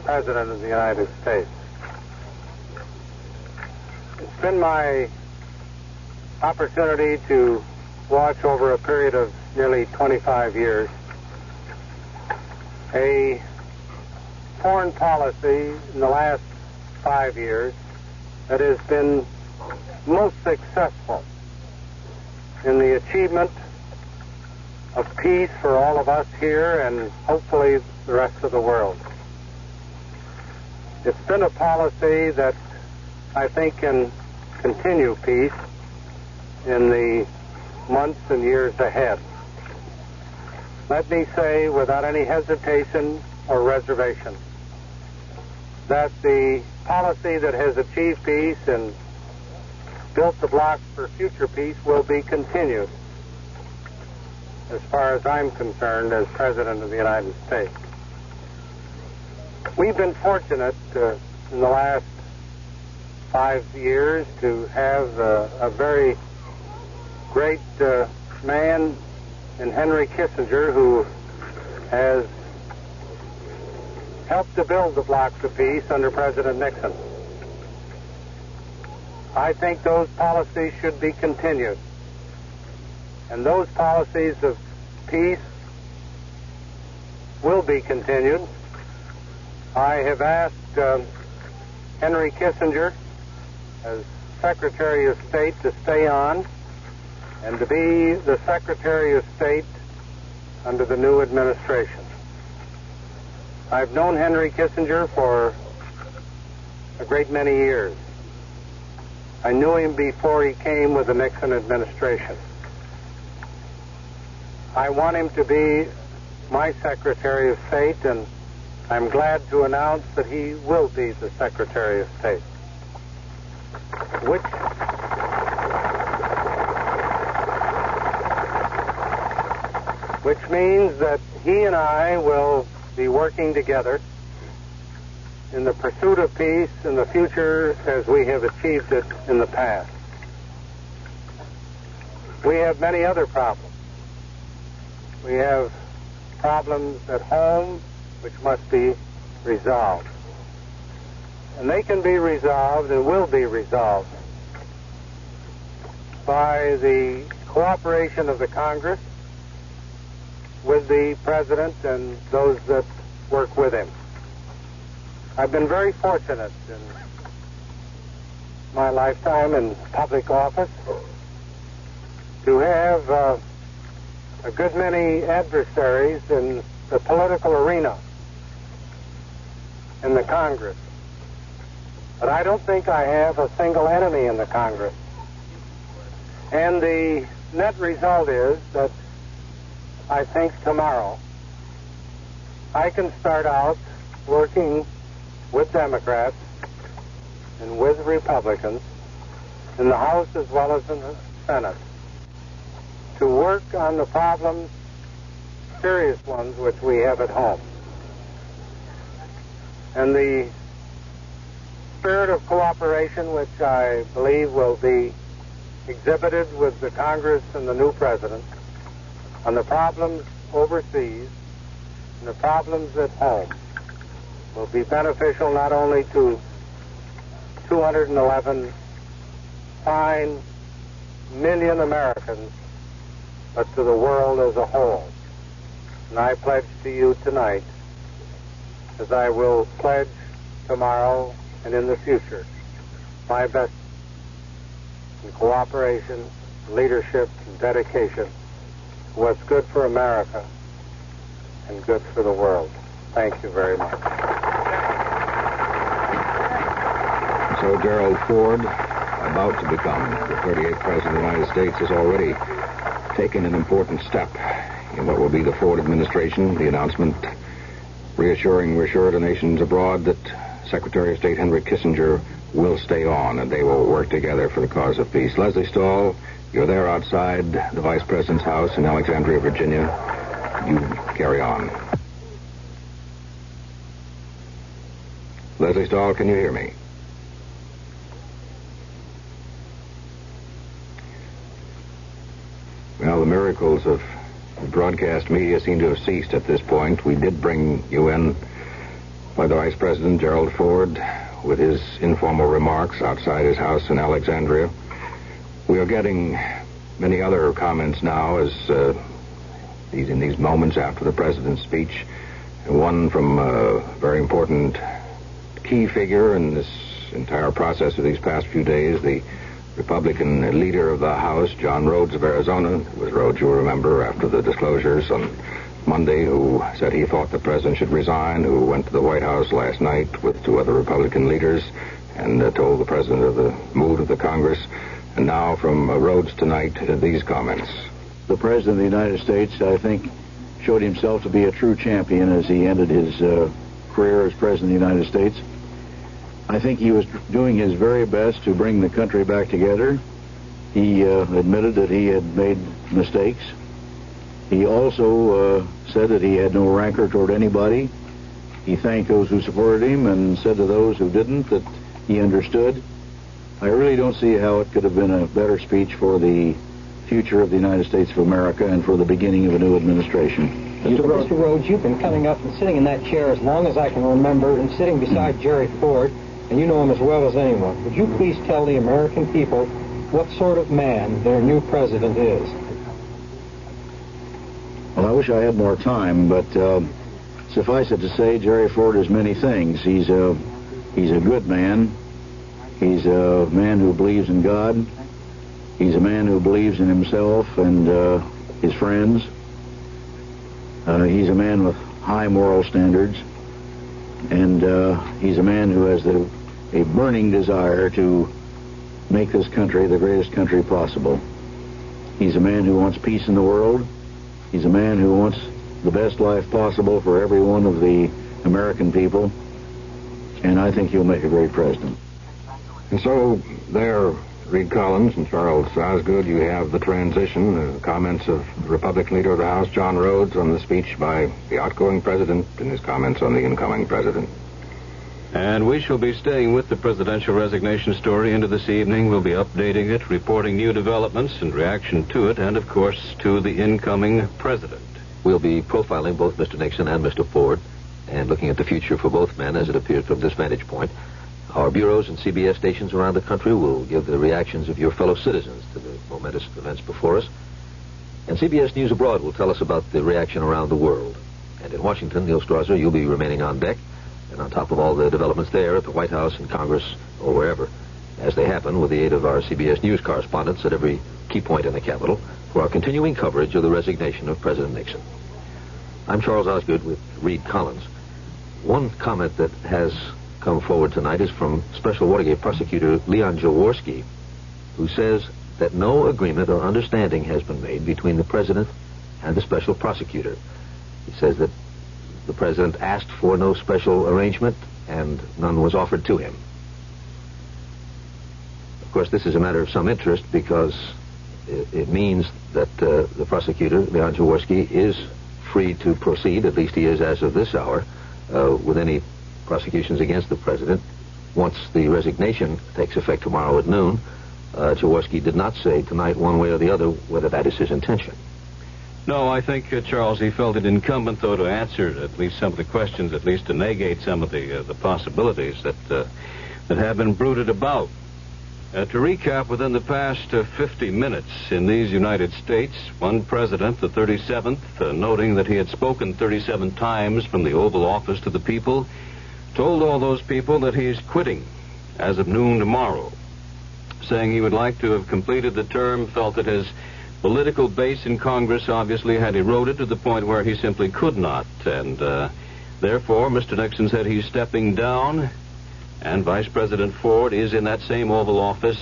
President of the United States. It's been my opportunity to watch over a period of nearly 25 years a foreign policy in the last 5 years that has been most successful in the achievement of peace for all of us here and hopefully the rest of the world. It's been a policy that I think can continue peace in the months and years ahead. Let me say without any hesitation or reservation that the policy that has achieved peace and built the blocks for future peace will be continued as far as I'm concerned as President of the United States. We've been fortunate in the last 5 years to have a very great man in Henry Kissinger who has helped to build the blocks of peace under President Nixon. I think those policies should be continued. And those policies of peace will be continued. I have asked Henry Kissinger as Secretary of State to stay on and to be the Secretary of State under the new administration. I've known Henry Kissinger for a great many years. I knew him before he came with the Nixon administration. I want him to be my Secretary of State, and I'm glad to announce that he will be the Secretary of State. Which means that he and I will be working together in the pursuit of peace in the future as we have achieved it in the past. We have many other problems. We have problems at home which must be resolved. And they can be resolved and will be resolved by the cooperation of the Congress with the President and those that work with him. I've been very fortunate in my lifetime in public office to have a good many adversaries in the political arena in the Congress. But I don't think I have a single enemy in the Congress. And the net result is that I think tomorrow I can start out working with Democrats and with Republicans in the House as well as in the Senate to work on the problems, serious ones, which we have at home. And the spirit of cooperation which I believe will be exhibited with the Congress and the new President on the problems overseas and the problems at home will be beneficial not only to 211 fine million Americans, but to the world as a whole. And I pledge to you tonight, as I will pledge tomorrow and in the future, my best in cooperation, leadership, and dedication to what's good for America and good for the world. Thank you very much. So Gerald Ford, about to become the 38th President of the United States, has already taken an important step in what will be the Ford administration. The announcement reassuring the nations abroad that Secretary of State Henry Kissinger will stay on and they will work together for the cause of peace. Leslie Stahl, you're there outside the Vice President's house in Alexandria, Virginia. You carry on. Leslie Stahl, can you hear me? Well, the miracles of the broadcast media seem to have ceased at this point. We did bring you in by the Vice President, Gerald Ford, with his informal remarks outside his house in Alexandria. We are getting many other comments now as in these moments after the President's speech. And one from a very important key figure in this entire process of these past few days, the Republican leader of the House, John Rhodes of Arizona, it was Rhodes, you'll remember, after the disclosures on Monday, who said he thought the president should resign, who went to the White House last night with two other Republican leaders and told the president of the mood of the Congress. And now from Rhodes tonight, these comments. The president of the United States, I think, showed himself to be a true champion as he ended his career as president of the United States. I think he was doing his very best to bring the country back together. He admitted that he had made mistakes. He also said that he had no rancor toward anybody. He thanked those who supported him and said to those who didn't that he understood. I really don't see how it could have been a better speech for the future of the United States of America and for the beginning of a new administration. Mr. Rhodes, you've been coming up and sitting in that chair as long as I can remember and sitting beside Jerry Ford, and you know him as well as anyone. Would you please tell the American people what sort of man their new president is? Well, I wish I had more time, but suffice it to say, Jerry Ford is many things. He's a good man. He's a man who believes in God. He's a man who believes in himself and his friends. He's a man with high moral standards. And he's a man who has a burning desire to make this country the greatest country possible. He's a man who wants peace in the world. He's a man who wants the best life possible for every one of the American people. And I think he'll make a great president. And so there, Reed Collins and Charles Osgood, you have the transition, comments of the Republican leader of the House, John Rhodes, on the speech by the outgoing president and his comments on the incoming president. And we shall be staying with the presidential resignation story into this evening. We'll be updating it, reporting new developments and reaction to it, and, of course, to the incoming president. We'll be profiling both Mr. Nixon and Mr. Ford and looking at the future for both men as it appears from this vantage point. Our bureaus and CBS stations around the country will give the reactions of your fellow citizens to the momentous events before us. And CBS News Abroad will tell us about the reaction around the world. And in Washington, Neil Strasser, you'll be remaining on deck and on top of all the developments there at the White House and Congress or wherever, as they happen with the aid of our CBS News correspondents at every key point in the Capitol for our continuing coverage of the resignation of President Nixon. I'm Charles Osgood with Reed Collins. One comment that has come forward tonight is from Special Watergate Prosecutor Leon Jaworski, who says that no agreement or understanding has been made between the President and the Special Prosecutor. He says that the President asked for no special arrangement and none was offered to him. Of course, this is a matter of some interest because it means that the prosecutor, Leon Jaworski, is free to proceed, at least he is as of this hour, with any prosecutions against the president. Once the resignation takes effect tomorrow at noon, Jaworski did not say tonight one way or the other whether that is his intention. No, I think, Charles, he felt it incumbent, though, to answer at least some of the questions, at least to negate some of the possibilities that have been bruited about. To recap, within the past 50 minutes in these United States, one president, the 37th, noting that he had spoken 37 times from the Oval Office to the people, told all those people that he's quitting as of noon tomorrow, saying he would like to have completed the term, felt that his political base in Congress obviously had eroded to the point where he simply could not, and therefore Mr. Nixon said he's stepping down, and Vice President Ford is in that same Oval Office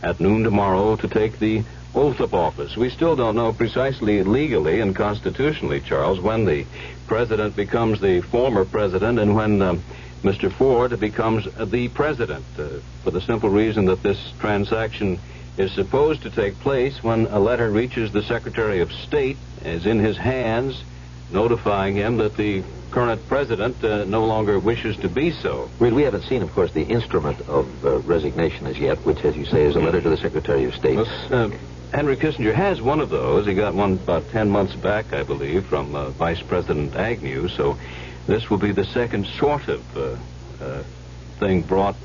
at noon tomorrow to take the oath of office. We still don't know precisely legally and constitutionally, Charles, when the president becomes the former president and when Mr. Ford becomes the president, for the simple reason that this transaction is supposed to take place when a letter reaches the Secretary of State, is in his hands, notifying him that the current president no longer wishes to be so. We haven't seen, of course, the instrument of resignation as yet, which, as you say, is a letter to the Secretary of State. Henry Kissinger has one of those. He got one about 10 months back, I believe, from Vice President Agnew, so this will be the second sort of thing brought,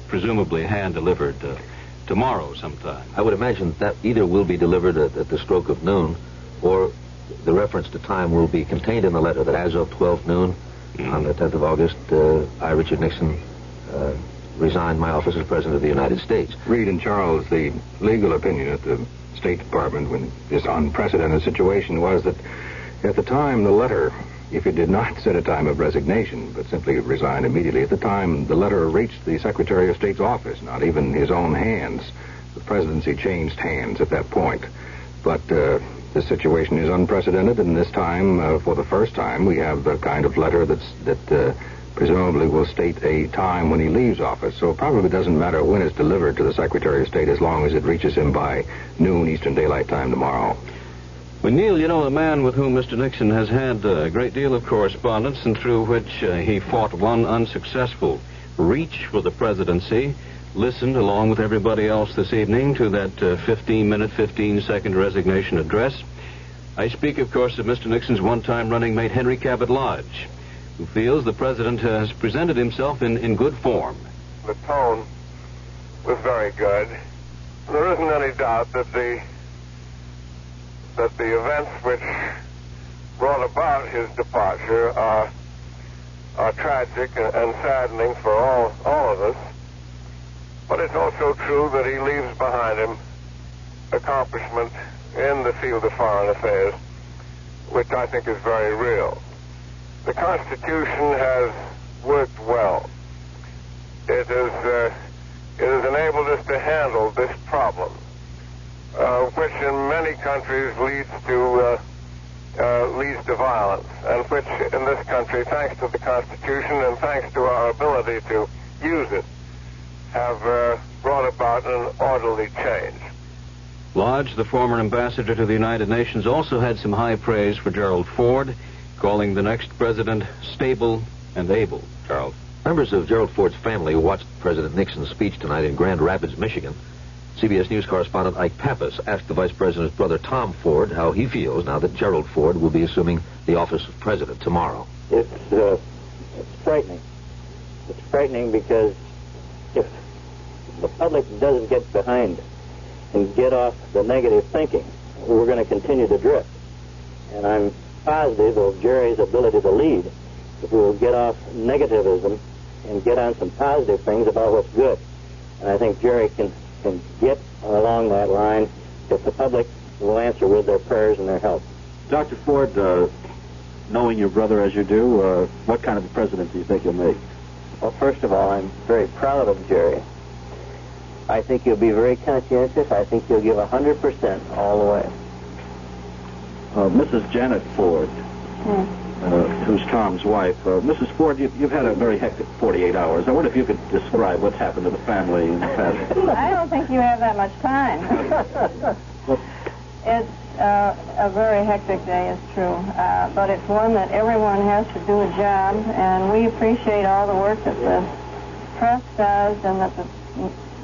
presumably hand-delivered tomorrow sometime. I would imagine that either will be delivered at the stroke of noon, or the reference to time will be contained in the letter that as of 12 noon on the 10th of August, I, Richard Nixon, resign my office as President of the United States. Reed and Charles, the legal opinion at the State Department when this unprecedented situation was that at the time the letter, if it did not set a time of resignation, but simply resign immediately, at the time the letter reached the Secretary of State's office, not even his own hands. The presidency changed hands at that point. But the situation is unprecedented, and this time, for the first time, we have the kind of letter that presumably will state a time when he leaves office. So it probably doesn't matter when it's delivered to the Secretary of State as long as it reaches him by noon Eastern Daylight Time tomorrow. Well, Neil, you know, a man with whom Mr. Nixon has had a great deal of correspondence and through which he fought one unsuccessful reach for the presidency, listened along with everybody else this evening to that 15-minute, 15-second resignation address. I speak, of course, of Mr. Nixon's one-time running mate, Henry Cabot Lodge, who feels the president has presented himself in good form. The tone was very good. There isn't any doubt that the events which brought about his departure are tragic and saddening for all of us. But it's also true that he leaves behind him accomplishment in the field of foreign affairs, which I think is very real. The Constitution has worked well. It has enabled us to handle this problem, which in many countries leads to violence, and which in this country, thanks to the Constitution and thanks to our ability to use it, have brought about an orderly change. Lodge, the former ambassador to the United Nations, also had some high praise for Gerald Ford, calling the next president stable and able. Charles. Members of Gerald Ford's family watched President Nixon's speech tonight in Grand Rapids, Michigan. CBS News correspondent Ike Pappas asked the vice president's brother Tom Ford how he feels now that Gerald Ford will be assuming the office of president tomorrow. It's frightening. It's frightening because if the public doesn't get behind and get off the negative thinking, we're going to continue to drift. And I'm positive of Jerry's ability to lead if we will get off negativism and get on some positive things about what's good. And I think Jerry can get along that line if the public will answer with their prayers and their help. Dr. Ford, knowing your brother as you do, what kind of a president do you think he'll make? Well, first of all, I'm very proud of Jerry. I think he'll be very conscientious. I think he'll give 100% all the way. Mrs. Janet Ford, who's Tom's wife. Mrs. Ford, you've had a very hectic 48 hours. I wonder if you could describe what's happened to the family in the past. I don't think you have that much time. It's a very hectic day, it's true. But it's one that everyone has to do a job, and we appreciate all the work that the press does and that the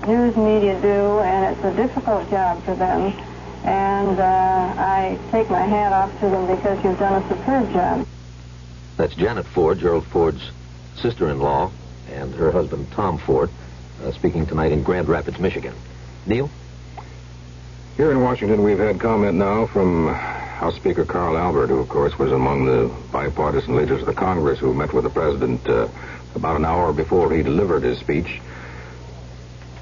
news media do, and it's a difficult job for them. And I take my hat off to them because you've done a superb job. That's Janet Ford, Gerald Ford's sister-in-law, and her husband, Tom Ford, speaking tonight in Grand Rapids, Michigan. Neil? Here in Washington, we've had comment now from House Speaker Carl Albert, who, of course, was among the bipartisan leaders of the Congress who met with the president about an hour before he delivered his speech.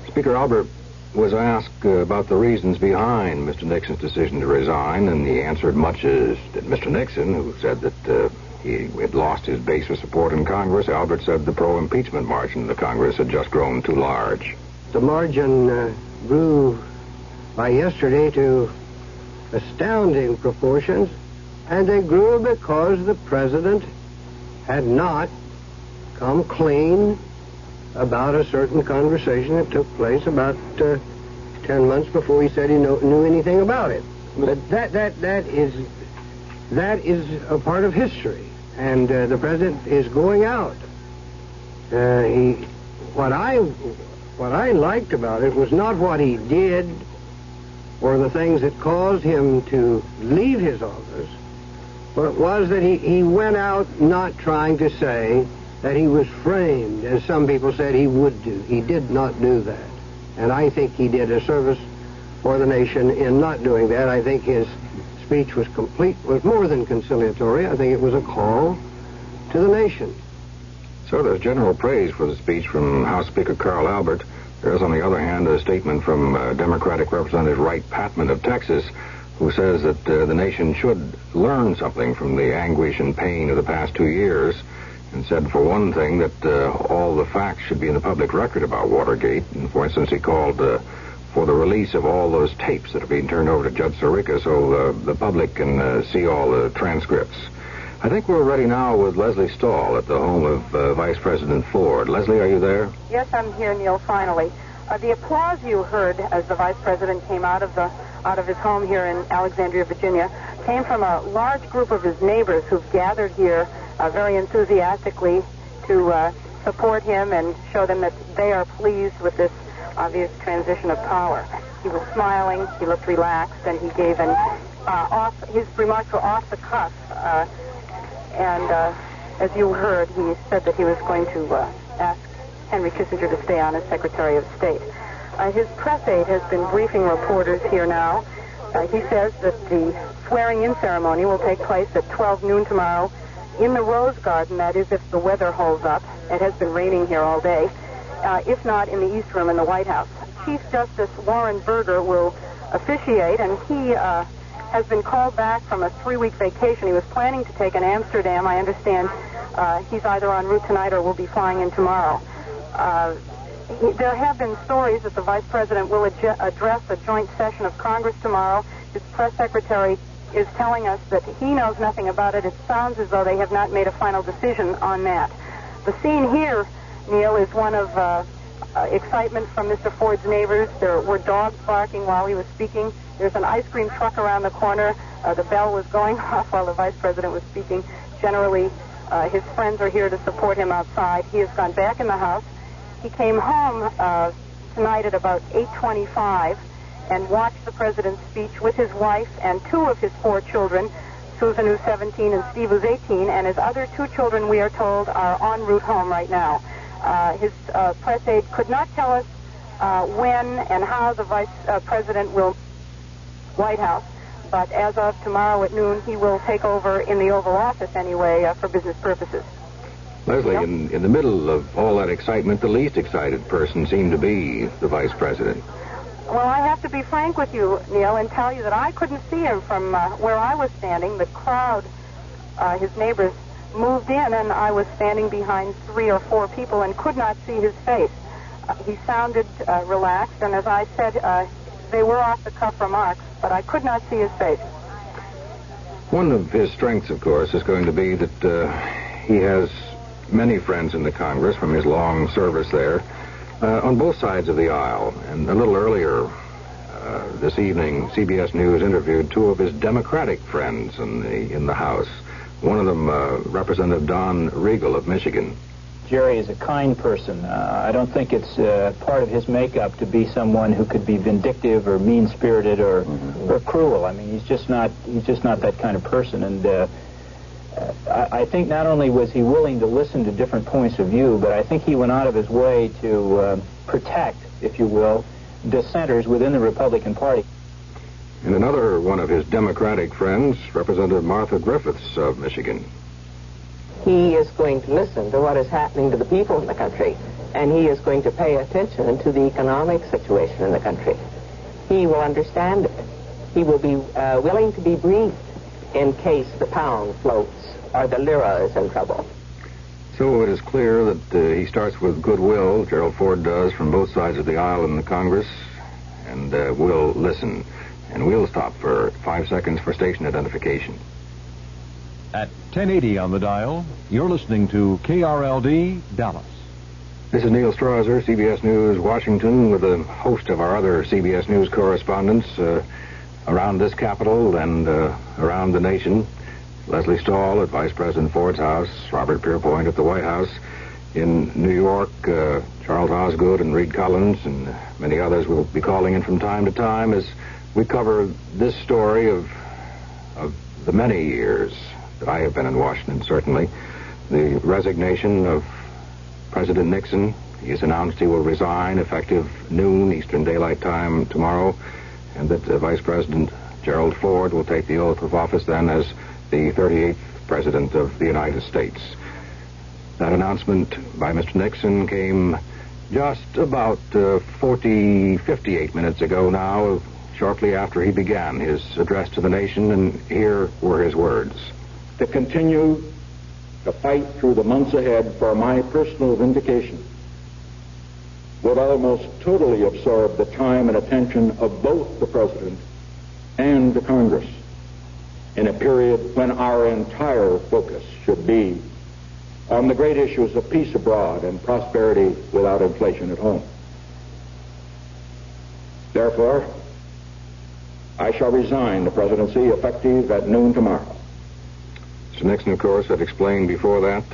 Speaker Albert was asked about the reasons behind Mr. Nixon's decision to resign, and he answered much as did Mr. Nixon, who said that he had lost his base of support in Congress. Albert said the pro-impeachment margin in the Congress had just grown too large. The margin grew by yesterday to astounding proportions, and they grew because the president had not come clean about a certain conversation that took place about 10 months before he said he knew anything about it. But that is a part of history, and the president is going out. What I liked about it was not what he did or the things that caused him to leave his office, but it was that he went out not trying to say that he was framed, as some people said he would do. He did not do that. And I think he did a service for the nation in not doing that. I think his speech was more than conciliatory. I think it was a call to the nation. So there's general praise for the speech from House Speaker Carl Albert. There is, on the other hand, a statement from Democratic Representative Wright Patman of Texas, who says that the nation should learn something from the anguish and pain of the past 2 years, and said, for one thing, that all the facts should be in the public record about Watergate. And, for instance, he called for the release of all those tapes that are being turned over to Judge Sirica so the public can see all the transcripts. I think we're ready now with Leslie Stahl at the home of Vice President Ford. Leslie, are you there? Yes, I'm here, Neil, finally. The applause you heard as the Vice President came out of his home here in Alexandria, Virginia, came from a large group of his neighbors who've gathered here very enthusiastically to support him and show them that they are pleased with this obvious transition of power. He was smiling, he looked relaxed, and he gave his remarks were off the cuff. And as you heard, he said that he was going to ask Henry Kissinger to stay on as Secretary of State. His press aide has been briefing reporters here now. He says that the swearing-in ceremony will take place at 12 noon tomorrow in the Rose Garden, that is, if the weather holds up. It has been raining here all day. If not, in the East Room in the White House. Chief Justice Warren Berger will officiate, and he has been called back from a 3-week vacation. He was planning to take in Amsterdam. I understand he's either en route tonight or will be flying in tomorrow. There have been stories that the Vice President will address a joint session of Congress tomorrow. His press secretary is telling us that he knows nothing about it. It sounds as though they have not made a final decision on that. The scene here, Neil, is one of excitement from Mr. Ford's neighbors. There were dogs barking while he was speaking. There's an ice cream truck around the corner. The bell was going off while the Vice President was speaking. Generally, his friends are here to support him outside. He has gone back in the house. He came home tonight at about 8:25 and watched the President's speech with his wife and 2 of his 4 children, Susan, who's 17, and Steve, who's 18, and his other 2 children, we are told, are en route home right now. His press aide could not tell us when and how the Vice President will White House, but as of tomorrow at noon, he will take over in the Oval Office anyway for business purposes. Leslie, in the middle of all that excitement, the least excited person seemed to be the Vice President. Well, I have to be frank with you, Neil, and tell you that I couldn't see him from where I was standing. The crowd, his neighbors, moved in, and I was standing behind 3 or 4 people and could not see his face. He sounded relaxed, and as I said, they were off-the-cuff remarks, but I could not see his face. One of his strengths, of course, is going to be that he has many friends in the Congress from his long service there, on both sides of the aisle. And a little earlier this evening, CBS News interviewed 2 of his Democratic friends in the House. One of them, Representative Don Regal of Michigan. Jerry is a kind person. I don't think it's part of his makeup to be someone who could be vindictive or mean-spirited or cruel. I mean, he's just not that kind of person. And I think not only was he willing to listen to different points of view, but I think he went out of his way to protect, if you will, dissenters within the Republican Party. And another one of his Democratic friends, Representative Martha Griffiths of Michigan. He is going to listen to what is happening to the people in the country, and he is going to pay attention to the economic situation in the country. He will understand it. He will be willing to be briefed in case the pound floats or the lira is in trouble. So it is clear that he starts with goodwill, Gerald Ford does, from both sides of the aisle in the Congress, and will listen. And we'll stop for 5 seconds for station identification. At 1080 on the dial, you're listening to KRLD Dallas. This is Neil Strasser, CBS News, Washington, with a host of our other CBS News correspondents around this capital and around the nation. Leslie Stahl at Vice President Ford's house, Robert Pierpoint at the White House. In New York, Charles Osgood and Reed Collins and many others will be calling in from time to time as we cover this story of the many years that I have been in Washington, certainly. The resignation of President Nixon. He has announced he will resign effective noon Eastern Daylight Time tomorrow, and that Vice President Gerald Ford will take the oath of office then as the 38th President of the United States. That announcement by Mr. Nixon came just about 58 minutes ago now, shortly after he began his address to the nation, and here were his words. To continue to fight through the months ahead for my personal vindication would almost totally absorb the time and attention of both the President and the Congress in a period when our entire focus should be on the great issues of peace abroad and prosperity without inflation at home. Therefore, I shall resign the presidency effective at noon tomorrow. Mr. Nixon, of course, had explained before that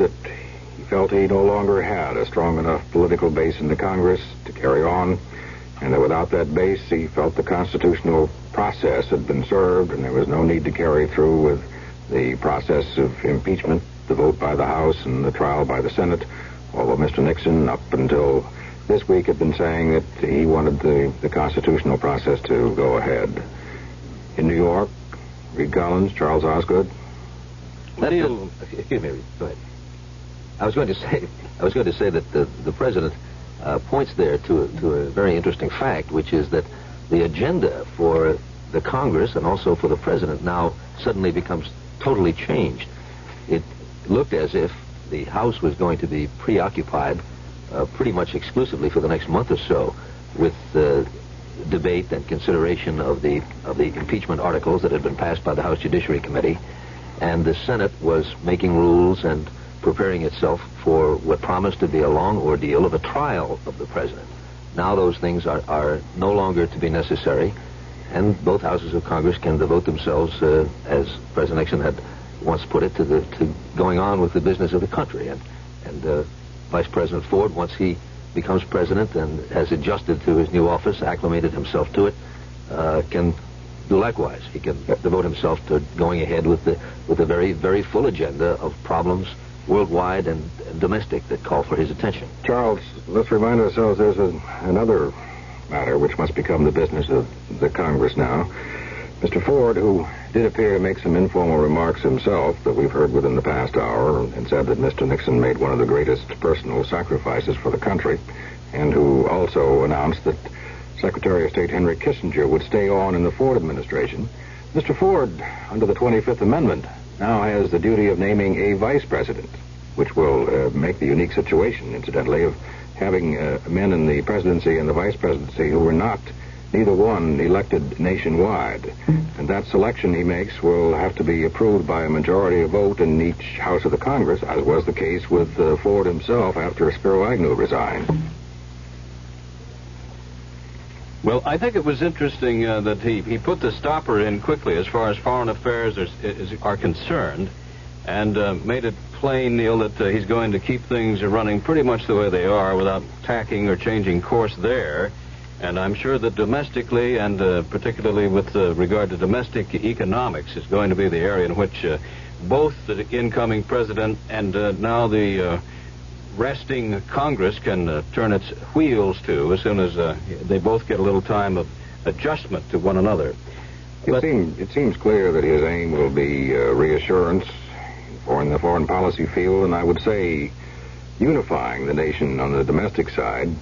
he felt he no longer had a strong enough political base in the Congress to carry on, and that without that base, he felt the constitutional process had been served, and there was no need to carry through with the process of impeachment, the vote by the House and the trial by the Senate, although Mr. Nixon, up until this week, had been saying that he wanted the constitutional process to go ahead. In New York, Reed Collins, Charles Osgood. Excuse me, go ahead. I was going to say that the president points there to a very interesting fact, which is that the agenda for the Congress and also for the president now suddenly becomes totally changed. It looked as if the House was going to be preoccupied pretty much exclusively for the next month or so with the debate and consideration of the impeachment articles that had been passed by the House Judiciary Committee, and the Senate was making rules and preparing itself for what promised to be a long ordeal of a trial of the president. Now those things are no longer to be necessary, and both houses of Congress can devote themselves, as President Nixon had once put it, to going on with the business of the country. And Vice President Ford, once he becomes president and has adjusted to his new office, acclimated himself to it, can do likewise. He can devote himself to going ahead with a very, very full agenda of problems worldwide and domestic that call for his attention. Charles, let's remind ourselves there's another matter which must become the business of the Congress now. Mr. Ford, who did appear to make some informal remarks himself that we've heard within the past hour, and said that Mr. Nixon made one of the greatest personal sacrifices for the country, and who also announced that Secretary of State Henry Kissinger would stay on in the Ford administration. Mr. Ford, under the 25th Amendment, now has the duty of naming a vice president, which will make the unique situation, incidentally, of having men in the presidency and the vice presidency who were not, neither one, elected nationwide. And that selection he makes will have to be approved by a majority vote in each House of the Congress, as was the case with Ford himself after Spiro Agnew resigned. Well, I think it was interesting that he put the stopper in quickly as far as foreign affairs are concerned, and made it plain, Neil, that he's going to keep things running pretty much the way they are without tacking or changing course there. And I'm sure that domestically, and particularly with regard to domestic economics, is going to be the area in which both the incoming president and now the resting Congress can turn its wheels to as soon as they both get a little time of adjustment to one another. It seems clear that his aim will be reassurance in the foreign policy field, and I would say unifying the nation on the domestic side.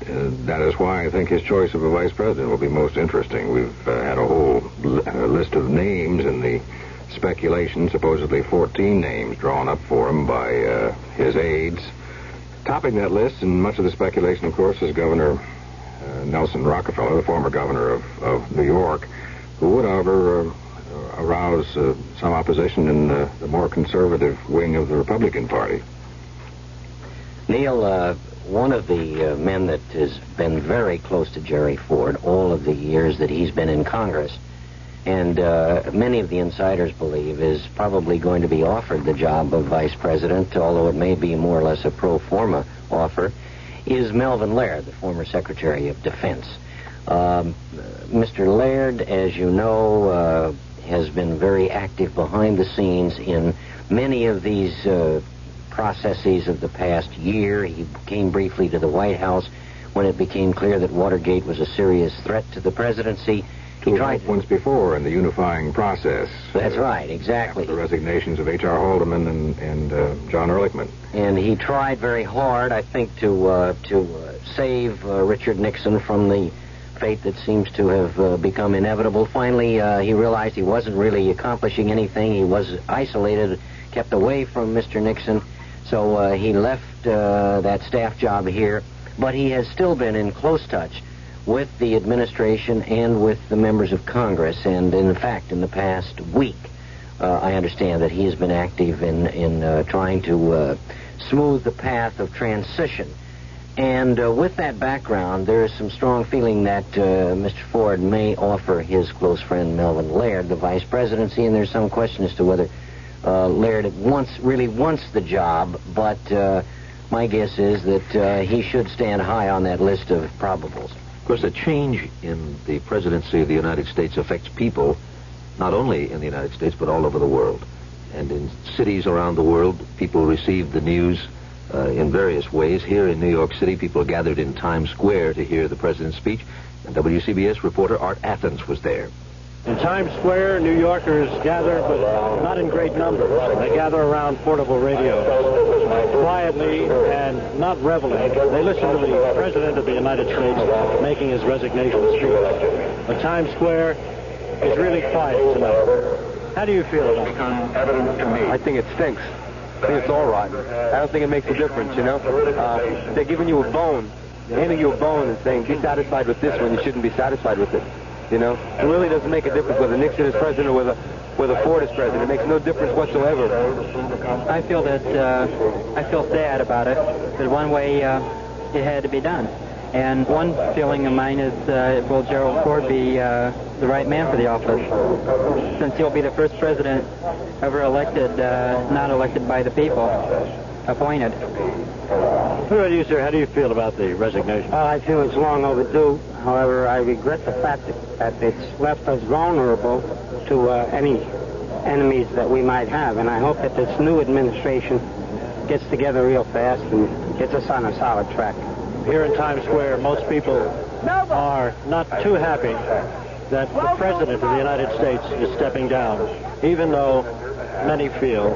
That is why I think his choice of a vice president will be most interesting. We've had a whole list of names in the speculation, supposedly 14 names drawn up for him by his aides. Topping that list, and much of the speculation, of course, is Governor Nelson Rockefeller, the former governor of New York, who would, however, arouse some opposition in the more conservative wing of the Republican Party. Neil, one of the men that has been very close to Jerry Ford all of the years that he's been in Congress, and many of the insiders believe is probably going to be offered the job of vice president, although it may be more or less a pro forma offer, is Melvin Laird, the former Secretary of Defense. Mr. Laird, as you know, has been very active behind the scenes in many of these processes of the past year. He came briefly to the White House when it became clear that Watergate was a serious threat to the presidency. He tried once before in the unifying process. That's right, exactly. The resignations of H.R. Haldeman and John Ehrlichman. And he tried very hard, I think, to save Richard Nixon from the fate that seems to have become inevitable. Finally, he realized he wasn't really accomplishing anything. He was isolated, kept away from Mr. Nixon, so he left that staff job here. But he has still been in close touch with the administration and with the members of Congress. And in fact, in the past week, I understand that he has been active in trying to smooth the path of transition. And with that background, there is some strong feeling that Mr. Ford may offer his close friend Melvin Laird the vice presidency, and there's some question as to whether Laird really wants the job, but my guess is that he should stand high on that list of probables. Of course, a change in the presidency of the United States affects people, not only in the United States, but all over the world. And in cities around the world, people receive the news in various ways. Here in New York City, people gathered in Times Square to hear the president's speech, and WCBS reporter Art Athens was there. In Times Square, New Yorkers gather, but not in great numbers. They gather around portable radios, quietly and not reveling. They listen to the President of the United States making his resignation speech. But Times Square is really quiet tonight. How do you feel about it? I think it stinks. I think it's all rotten. I don't think it makes a difference, you know? They're giving you a bone. They're handing you a bone and saying, be satisfied with this when you shouldn't be satisfied with it. You know? It really doesn't make a difference whether Nixon is president or whether Ford is president. It makes no difference whatsoever. I feel sad about it. That one way it had to be done. And one feeling of mine is, will Gerald Ford be the right man for the office? Since he'll be the first president ever elected, not elected by the people, appointed. What about you, sir? How do you feel about the resignation? Well, I feel it's long overdue. However, I regret the fact that it's left us vulnerable to any enemies that we might have. And I hope that this new administration gets together real fast and gets us on a solid track. Here in Times Square, most people are not too happy that the President of the United States is stepping down, even though many feel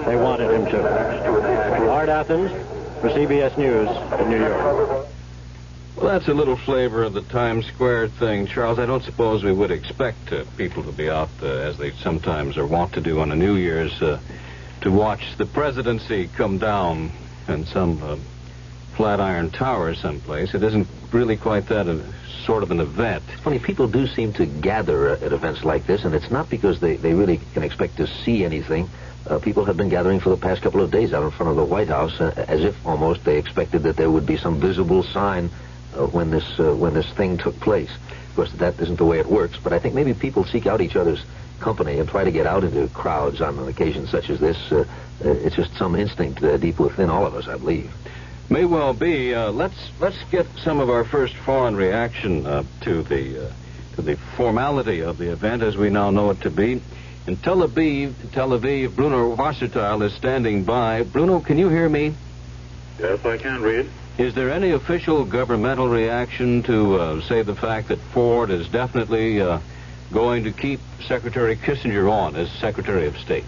they wanted him to. Art Athens for CBS News in New York. Well, that's a little flavor of the Times Square thing, Charles. I don't suppose we would expect people to be out, as they sometimes are wont to do on a New Year's, to watch the presidency come down in some Flatiron Tower someplace. It isn't really quite that sort of an event. It's funny, people do seem to gather at events like this, and it's not because they really can expect to see anything. People have been gathering for the past couple of days out in front of the White House, as if almost they expected that there would be some visible sign when this thing took place. Of course, that isn't the way it works, but I think maybe people seek out each other's company and try to get out into crowds on an occasion such as this. It's just some instinct deep within all of us, I believe. May well be. Let's get some of our first foreign reaction to the formality of the event as we now know it to be. In Tel Aviv, Bruno Wasserteil is standing by. Bruno, can you hear me? Yes, I can, Reed. Is there any official governmental reaction to, say, the fact that Ford is definitely going to keep Secretary Kissinger on as Secretary of State?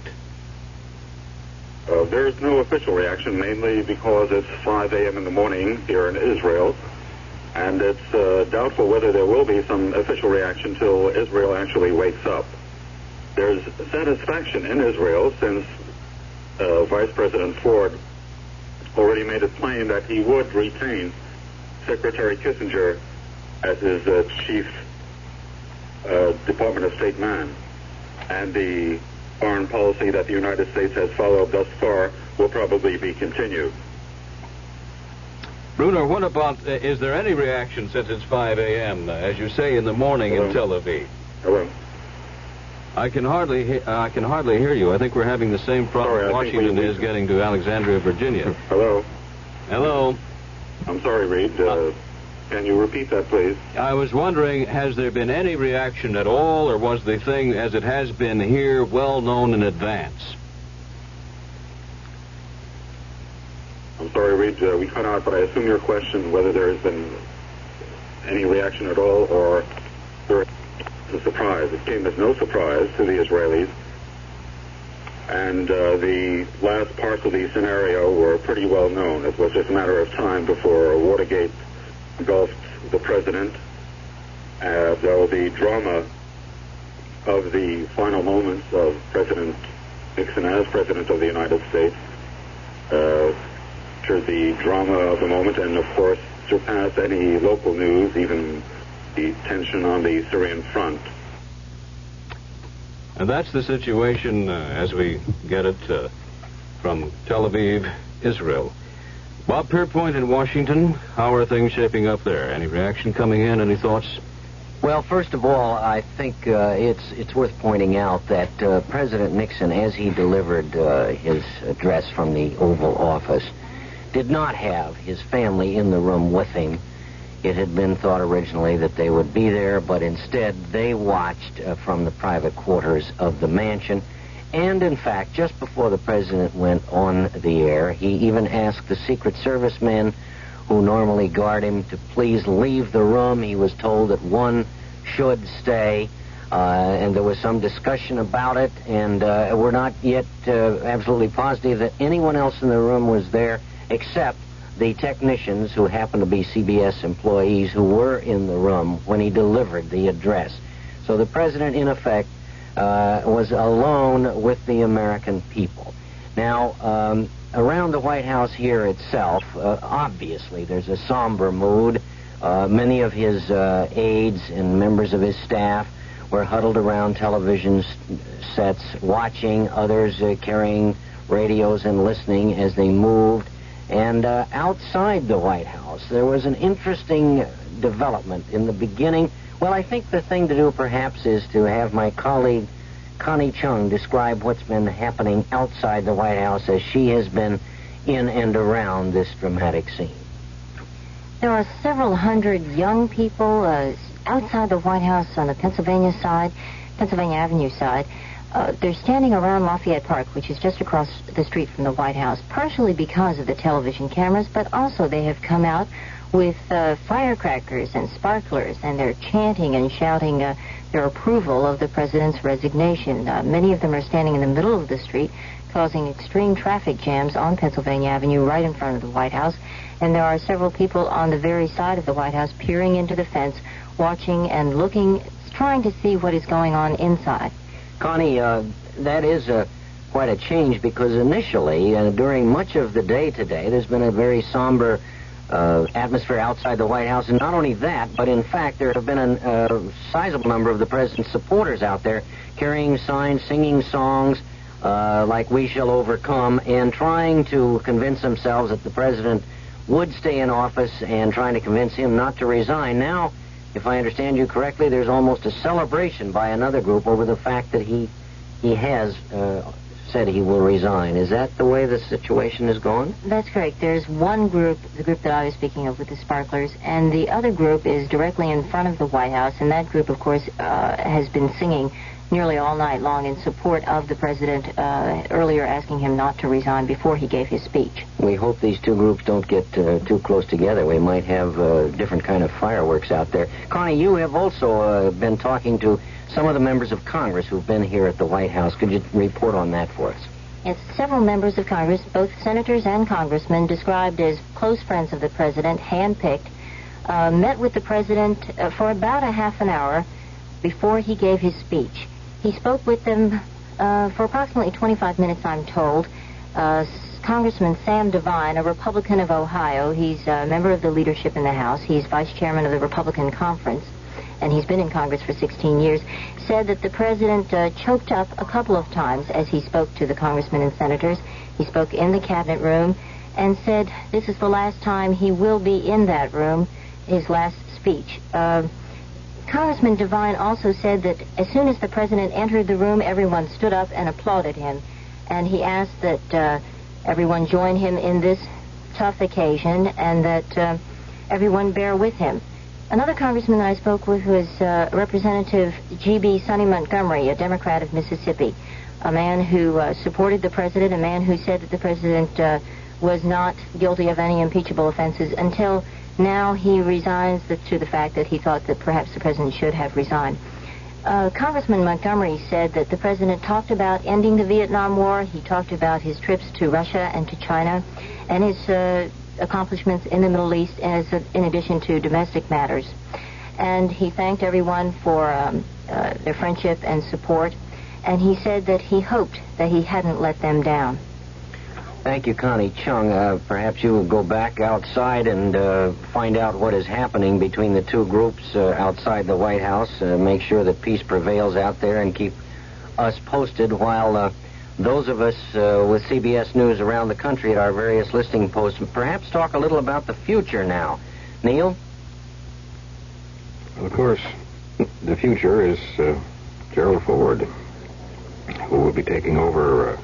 There's no official reaction, mainly because it's 5 a.m. in the morning here in Israel, and it's doubtful whether there will be some official reaction till Israel actually wakes up. There's satisfaction in Israel since Vice President Ford already made it plain that he would retain Secretary Kissinger as his chief Department of State man. And the foreign policy that the United States has followed thus far will probably be continued. Bruno, what about, is there any reaction since it's 5 a.m., as you say, in the morning in Tel Aviv? Hello. I can hardly hear you. I think we're having the same problem Washington is getting to Alexandria, Virginia. Hello. Hello. I'm sorry, Reed. Can you repeat that, please? I was wondering, has there been any reaction at all, or was the thing, as it has been here, well known in advance? I'm sorry, Reed. We cut out, but I assume your question whether there has been any reaction at all, or a surprise. It came as no surprise to the Israelis. And the last parts of the scenario were pretty well known. It was just a matter of time before Watergate engulfed the president, though the drama of the final moments of President Nixon as President of the United States captured the drama of the moment and, of course, surpassed any local news, even the tension on the Syrian front. And that's the situation as we get it from Tel Aviv, Israel. Bob Pierpoint in Washington, how are things shaping up there? Any reaction coming in? Any thoughts? Well, first of all, I think it's worth pointing out that President Nixon, as he delivered his address from the Oval Office, did not have his family in the room with him. It had been thought originally that they would be there, but instead they watched from the private quarters of the mansion. And, in fact, just before the president went on the air, he even asked the Secret Service men who normally guard him to please leave the room. He was told that one should stay, and there was some discussion about it, and we're not yet absolutely positive that anyone else in the room was there except the technicians who happened to be CBS employees who were in the room when he delivered the address. So the president, in effect, was alone with the American people. Now, around the White House here itself, obviously there's a somber mood. Many of his aides and members of his staff were huddled around television sets watching, others carrying radios and listening as they moved. And outside the White House, there was an interesting development in the beginning. Well, I think the thing to do perhaps is to have my colleague Connie Chung describe what's been happening outside the White House as she has been in and around this dramatic scene. There are several hundred young people outside the White House on the Pennsylvania Avenue side. They're standing around Lafayette Park, which is just across the street from the White House, partially because of the television cameras, but also they have come out with firecrackers and sparklers, and they're chanting and shouting their approval of the president's resignation. Many of them are standing in the middle of the street, causing extreme traffic jams on Pennsylvania Avenue right in front of the White House. And there are several people on the very side of the White House peering into the fence, watching and looking, trying to see what is going on inside. Connie, that is quite a change because initially, during much of the day today, there's been a very somber atmosphere outside the White House. And not only that, but in fact, there have been a sizable number of the president's supporters out there carrying signs, singing songs like "We Shall Overcome," and trying to convince themselves that the president would stay in office and trying to convince him not to resign. Now, if I understand you correctly, there's almost a celebration by another group over the fact that he has said he will resign. Is that the way the situation is going? That's correct. There's one group, the group that I was speaking of with the sparklers, and the other group is directly in front of the White House, and that group, of course, has been singing nearly all night long in support of the president, earlier asking him not to resign before he gave his speech. We hope these two groups don't get too close together. We might have different kind of fireworks out there. Connie, you have also been talking to some of the members of Congress who've been here at the White House. Could you report on that for us? Yes, several members of Congress, both senators and congressmen, described as close friends of the president, handpicked, met with the president for about a half an hour before he gave his speech. He spoke with them for approximately 25 minutes, I'm told. Congressman Sam Devine, a Republican of Ohio, he's a member of the leadership in the House. He's vice chairman of the Republican Conference, and he's been in Congress for 16 years, said that the president choked up a couple of times as he spoke to the congressmen and senators. He spoke in the cabinet room and said this is the last time he will be in that room, his last speech. Congressman Devine also said that as soon as the president entered the room, everyone stood up and applauded him. And he asked that everyone join him in this tough occasion and that everyone bear with him. Another congressman that I spoke with was Representative G.B. Sonny Montgomery, a Democrat of Mississippi, a man who supported the president, a man who said that the president was not guilty of any impeachable offenses until now he resigns to the fact that he thought that perhaps the president should have resigned. Congressman Montgomery said that the president talked about ending the Vietnam War. He talked about his trips to Russia and to China and his accomplishments in the Middle East in addition to domestic matters. And he thanked everyone for their friendship and support. And he said that he hoped that he hadn't let them down. Thank you, Connie Chung. Perhaps you will go back outside and find out what is happening between the two groups outside the White House. Make sure that peace prevails out there and keep us posted while those of us with CBS News around the country at our various listing posts perhaps talk a little about the future now. Neil? Well, of course, the future is Gerald Ford, who will be taking over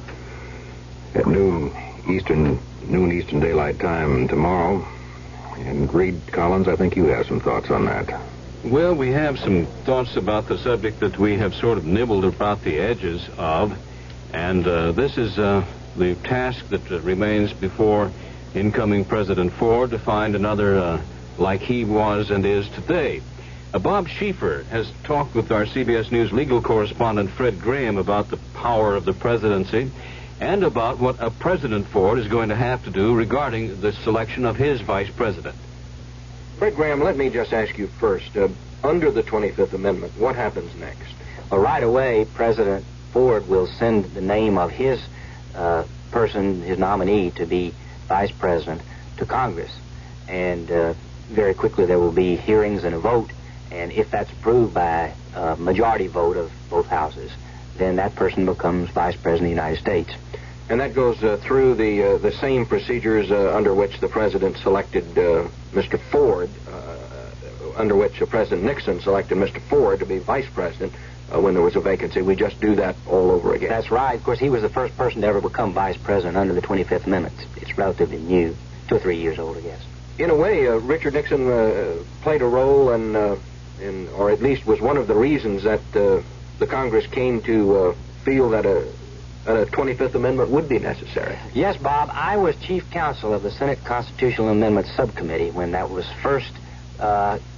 at noon Eastern Daylight Time tomorrow. And Reed Collins, I think you have some thoughts on that. Well, we have some thoughts about the subject that we have sort of nibbled about the edges of, and this is the task that remains before incoming President Ford to find another like he was and is today. Bob Schieffer has talked with our CBS News legal correspondent Fred Graham about the power of the presidency and about what President Ford is going to have to do regarding the selection of his vice president. Fred Graham, let me just ask you first, under the 25th Amendment, what happens next? Well, right away, President Ford will send the name of his person, his nominee, to be vice president to Congress. And very quickly there will be hearings and a vote. And if that's approved by a majority vote of both houses, then that person becomes vice president of the United States. And that goes through the same procedures under which the president selected Mr. Ford, under which President Nixon selected Mr. Ford to be vice president when there was a vacancy. We just do that all over again. That's right. Of course, he was the first person to ever become vice president under the 25th Amendment. It's relatively new, 2 or 3 years old, I guess. In a way, Richard Nixon played a role in, or at least was one of the reasons that the Congress came to feel that a 25th Amendment would be necessary. Yes, Bob. I was chief counsel of the Senate Constitutional Amendment Subcommittee when that was first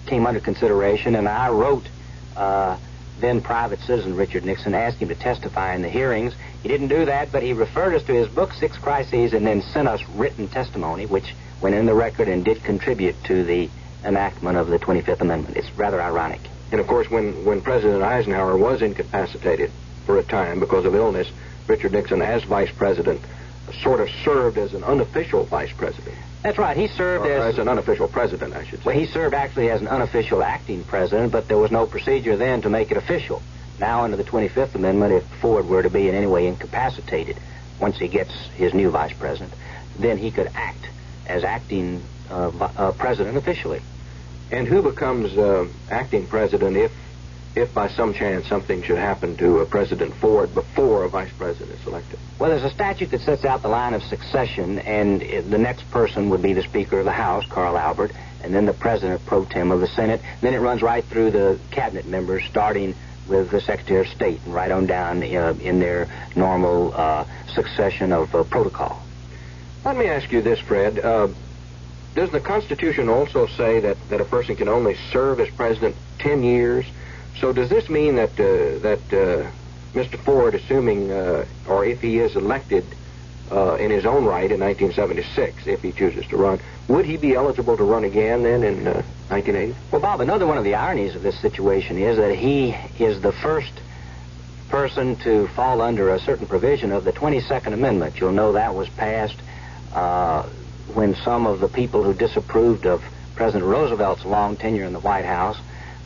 came under consideration, and I wrote then private citizen Richard Nixon, asked him to testify in the hearings. He didn't do that, but he referred us to his book, Six Crises, and then sent us written testimony, which went in the record and did contribute to the enactment of the 25th Amendment. It's rather ironic. And, of course, when President Eisenhower was incapacitated for a time because of illness, Richard Nixon, as vice president, sort of served as an unofficial vice president. That's right. He served as an unofficial president, I should say. Well, he served actually as an unofficial acting president, but there was no procedure then to make it official. Now, under the 25th Amendment, if Ford were to be in any way incapacitated, once he gets his new vice president, then he could act as acting president officially. And who becomes acting president if by some chance something should happen to President Ford before a vice president is elected? Well, there's a statute that sets out the line of succession, and the next person would be the Speaker of the House, Carl Albert, and then the President pro tem of the Senate. Then it runs right through the cabinet members, starting with the Secretary of State and right on down in their normal succession of protocol. Let me ask you this, Fred. Does the Constitution also say that a person can only serve as president 10 years? So does this mean that Mr. Ford, assuming, or if he is elected in his own right in 1976, if he chooses to run, would he be eligible to run again then in 1980? Well, Bob, another one of the ironies of this situation is that he is the first person to fall under a certain provision of the 22nd Amendment. You'll know that was passed when some of the people who disapproved of President Roosevelt's long tenure in the White House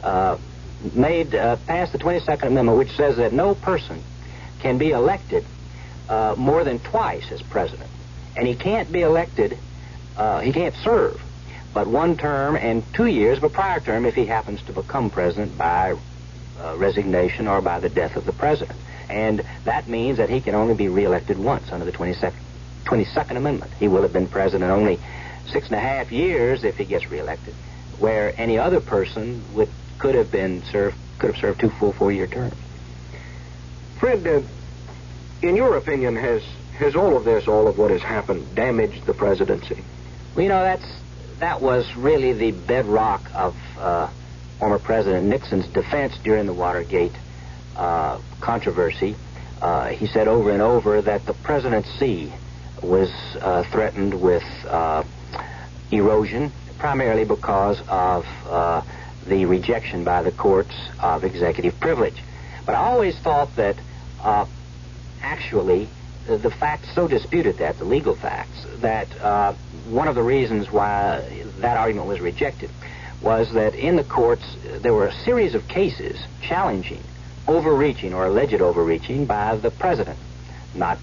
passed the 22nd Amendment, which says that no person can be elected more than twice as president. And he can't be elected, he can't serve but 1 term and 2 years of a prior term if he happens to become president by resignation or by the death of the president. And that means that he can only be reelected once under the 22nd Amendment. He will have been president only 6.5 years if he gets reelected, where any other person could have served 2 full 4-year terms. Fred, in your opinion, has all of what has happened, damaged the presidency? Well, you know, that was really the bedrock of former President Nixon's defense during the Watergate controversy, he said over and over that the presidency was threatened with erosion, primarily because of the rejection by the courts of executive privilege. But I always thought that actually the facts so disputed that, the legal facts, that one of the reasons why that argument was rejected was that in the courts there were a series of cases challenging overreaching or alleged overreaching by the president. Not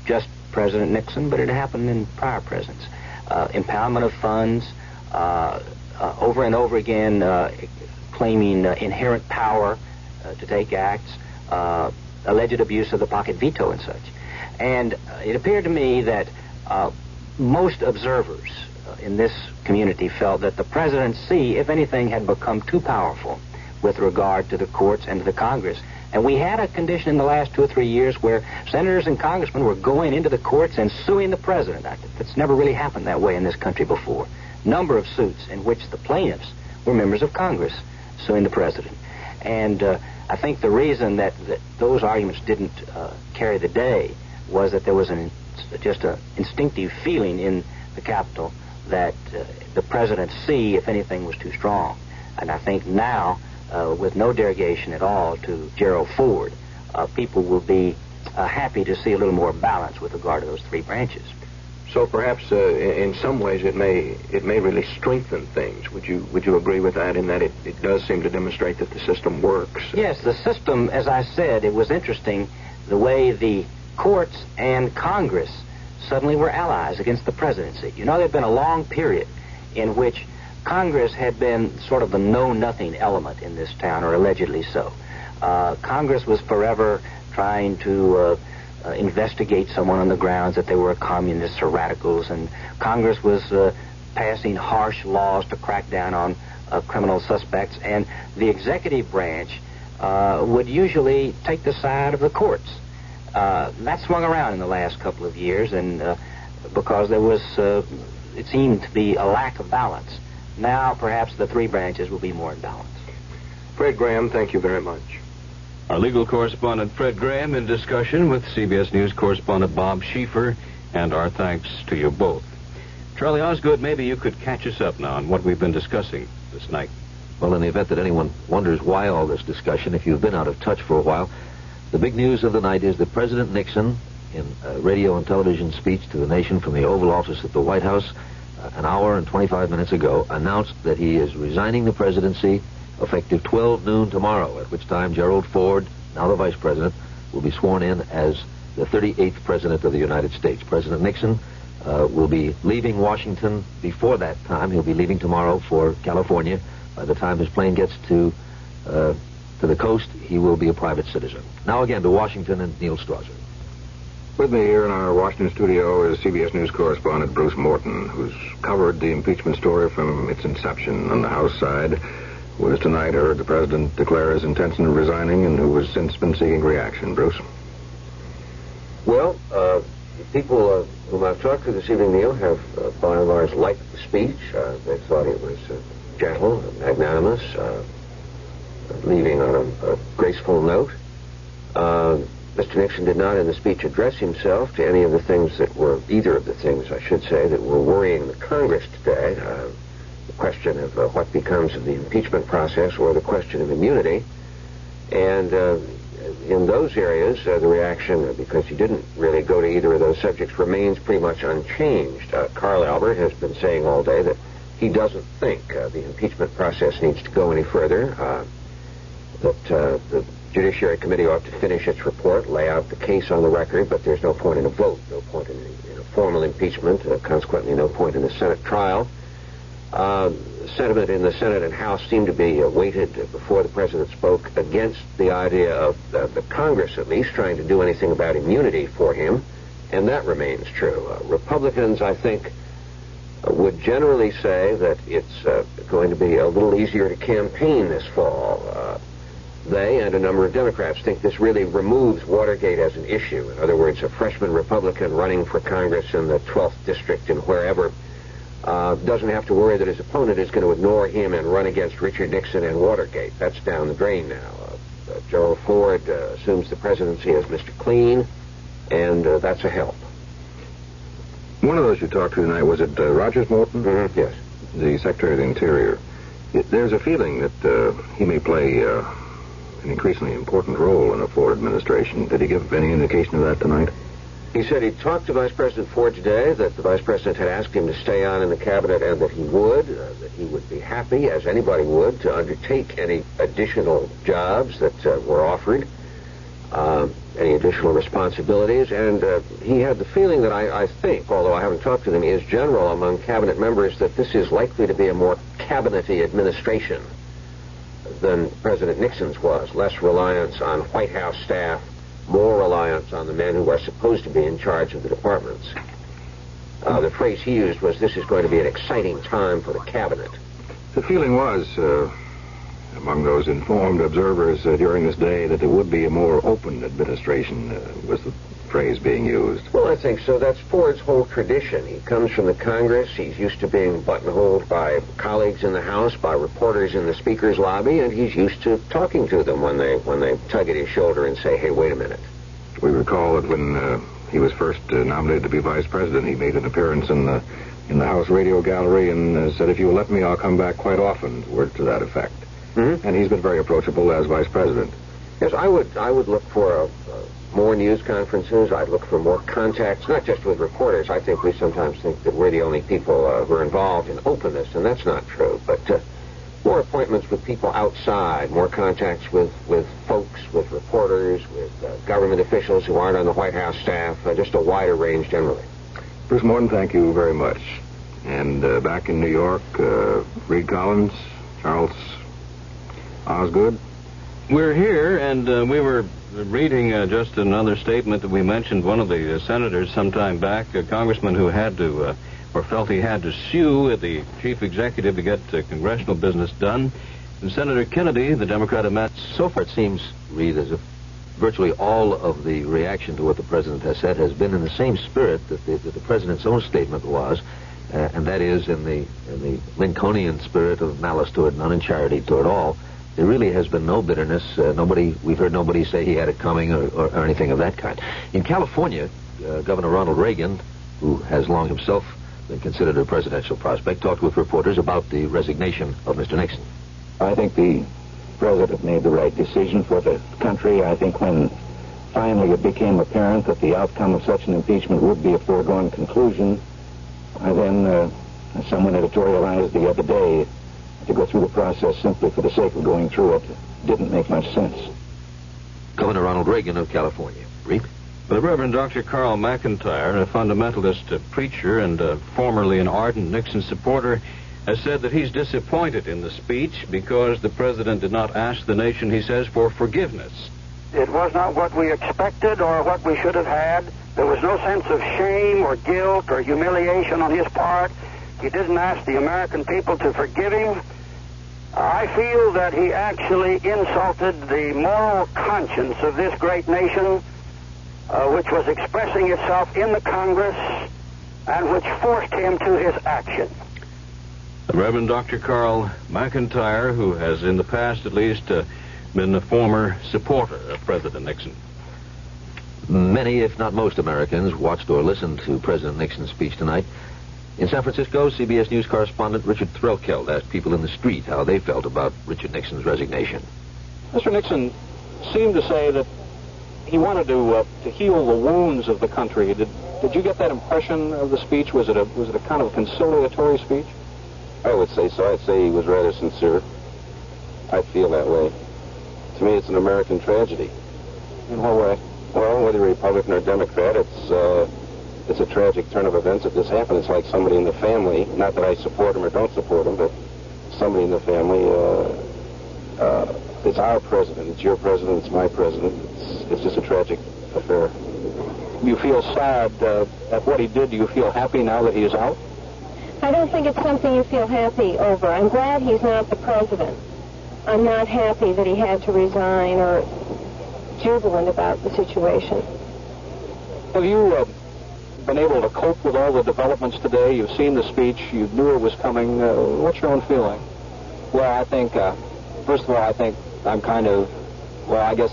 just President Nixon, but it happened in prior presidents. Impoundment of funds, over and over again claiming inherent power to take acts, alleged abuse of the pocket veto and such. And it appeared to me that most observers in this community felt that the presidency, if anything, had become too powerful with regard to the courts and to the Congress. And we had a condition in the last 2 or 3 years where senators and congressmen were going into the courts and suing the president. That's never really happened that way in this country before. Number of suits in which the plaintiffs were members of Congress suing the president. And I think the reason that those arguments didn't carry the day was that there was just an instinctive feeling in the Capitol that the presidency, if anything, was too strong. And I think now, with no derogation at all to Gerald Ford, people will be happy to see a little more balance with regard to those three branches. So perhaps in some ways it may really strengthen things. Would you agree with that, in that it does seem to demonstrate that the system works? Yes, the system, as I said, it was interesting the way the courts and Congress suddenly were allies against the presidency. You know, there had been a long period in which Congress had been sort of the know-nothing element in this town, or allegedly so. Congress was forever trying to investigate someone on the grounds that they were communists or radicals, and Congress was passing harsh laws to crack down on criminal suspects, and the executive branch would usually take the side of the courts. That swung around in the last couple of years, and because there was, it seemed to be a lack of balance. Now, perhaps the three branches will be more in balance. Fred Graham, thank you very much. Our legal correspondent Fred Graham in discussion with CBS News correspondent Bob Schieffer, and our thanks to you both. Charlie Osgood, maybe you could catch us up now on what we've been discussing this night. Well, in the event that anyone wonders why all this discussion, if you've been out of touch for a while, the big news of the night is that President Nixon, in a radio and television speech to the nation from the Oval Office at the White House an hour and 25 minutes ago, announced that he is resigning the presidency effective 12 noon tomorrow, at which time Gerald Ford, now the vice president, will be sworn in as the 38th president of the United States. President Nixon will be leaving Washington before that time. He'll be leaving tomorrow for California. By the time his plane gets to the coast, he will be a private citizen. Now again to Washington and Neil Strasser. With me here in our Washington studio is CBS News correspondent Bruce Morton, who's covered the impeachment story from its inception on the House side, who has tonight heard the president declare his intention of resigning, and who has since been seeking reaction. Bruce? Well, the people whom I've talked to this evening, Neil, have by and large liked the speech. They thought it was gentle, magnanimous, leaving on a graceful note. Mr. Nixon did not in the speech address himself to any of the things that were, either of the things, I should say, that were worrying the Congress today. The question of what becomes of the impeachment process, or the question of immunity. And in those areas, the reaction, because he didn't really go to either of those subjects, remains pretty much unchanged. Carl Albert has been saying all day that he doesn't think the impeachment process needs to go any further, that the Judiciary Committee ought to finish its report, lay out the case on the record, but there's no point in a vote, no point in a formal impeachment, consequently no point in a Senate trial. Sentiment in the Senate and House seemed to be weighted before the president spoke against the idea of the Congress, at least, trying to do anything about immunity for him, and that remains true. Republicans, I think, would generally say that it's going to be a little easier to campaign this fall. They and a number of Democrats think this really removes Watergate as an issue. In other words, a freshman Republican running for Congress in the 12th district and wherever doesn't have to worry that his opponent is going to ignore him and run against Richard Nixon and Watergate. That's down the drain now. Gerald Ford assumes the presidency as Mr. Clean, and that's a help. One of those you talked to tonight, was it Rogers Morton? Mm-hmm. Yes. The Secretary of the Interior. There's a feeling that he may play an increasingly important role in a Ford administration. Did he give any indication of that tonight? He said he talked to Vice President Ford today, that the Vice President had asked him to stay on in the cabinet and that he would be happy, as anybody would, to undertake any additional jobs that were offered, any additional responsibilities. And he had the feeling that I think, although I haven't talked to them, is general among cabinet members that this is likely to be a more cabinet-y administration than President Nixon's was. Less reliance on White House staff, more reliance on the men who are supposed to be in charge of the departments. The phrase he used was, this is going to be an exciting time for the cabinet. The feeling was, among those informed observers during this day, that it would be a more open administration, was the phrase being used. Well, I think so. That's Ford's whole tradition. He comes from the Congress. He's used to being buttonholed by colleagues in the House, by reporters in the Speaker's lobby, and he's used to talking to them when they tug at his shoulder and say, hey, wait a minute. We recall that when he was first nominated to be vice president, he made an appearance in the House radio gallery and said, if you will let me, I'll come back quite often, word to that effect. Mm-hmm. And he's been very approachable as vice president. Yes, I would look for more news conferences. I'd look for more contacts, not just with reporters. I think we sometimes think that we're the only people who are involved in openness, and that's not true. But more appointments with people outside, more contacts with folks, with reporters, with government officials who aren't on the White House staff, just a wider range generally. Bruce Morton, thank you very much. And back in New York, Reed Collins, Charles Osgood. We're here, and we were reading just another statement that we mentioned. One of the senators sometime back, a congressman who had to, or felt he had to sue the chief executive to get congressional business done. And Senator Kennedy, the Democrat of Mass. So far it seems, Reed, as if virtually all of the reaction to what the president has said has been in the same spirit that the president's own statement was, and that is in the Lincolnian spirit of malice toward none and charity toward all. There really has been no bitterness. We've heard nobody say he had it coming or anything of that kind. In California, Governor Ronald Reagan, who has long himself been considered a presidential prospect, talked with reporters about the resignation of Mr. Nixon. I think the president made the right decision for the country. I think when finally it became apparent that the outcome of such an impeachment would be a foregone conclusion, someone editorialized the other day, to go through the process simply for the sake of going through it didn't make much sense. Governor Ronald Reagan of California. Reed? The Reverend Dr. Carl McIntyre, a fundamentalist preacher and formerly an ardent Nixon supporter, has said that he's disappointed in the speech because the president did not ask the nation, he says, for forgiveness. It was not what we expected or what we should have had. There was no sense of shame or guilt or humiliation on his part. He didn't ask the American people to forgive him. I feel that he actually insulted the moral conscience of this great nation, which was expressing itself in the Congress and which forced him to his action. The Reverend Dr. Carl McIntyre, who has in the past at least been a former supporter of President Nixon. Many, if not most Americans, watched or listened to President Nixon's speech tonight. In San Francisco, CBS News correspondent Richard Threlkeld asked people in the street how they felt about Richard Nixon's resignation. Mr. Nixon seemed to say that he wanted to heal the wounds of the country. Did you get that impression of the speech? Was it a kind of conciliatory speech? I would say so. I'd say he was rather sincere. I feel that way. To me, it's an American tragedy. In what way? Well, whether you're Republican or Democrat, it's a tragic turn of events that this happened. It's like somebody in the family, not that I support him or don't support him, but somebody in the family, it's our president, it's your president, it's my president. It's just a tragic affair. You feel sad at what he did. Do you feel happy now that he is out? I don't think it's something you feel happy over. I'm glad he's not the president. I'm not happy that he had to resign or jubilant about the situation. Have you been able to cope with all the developments today? You've seen the speech. You knew it was coming. What's your own feeling? Well, I think, first of all, I think I'm kind of I guess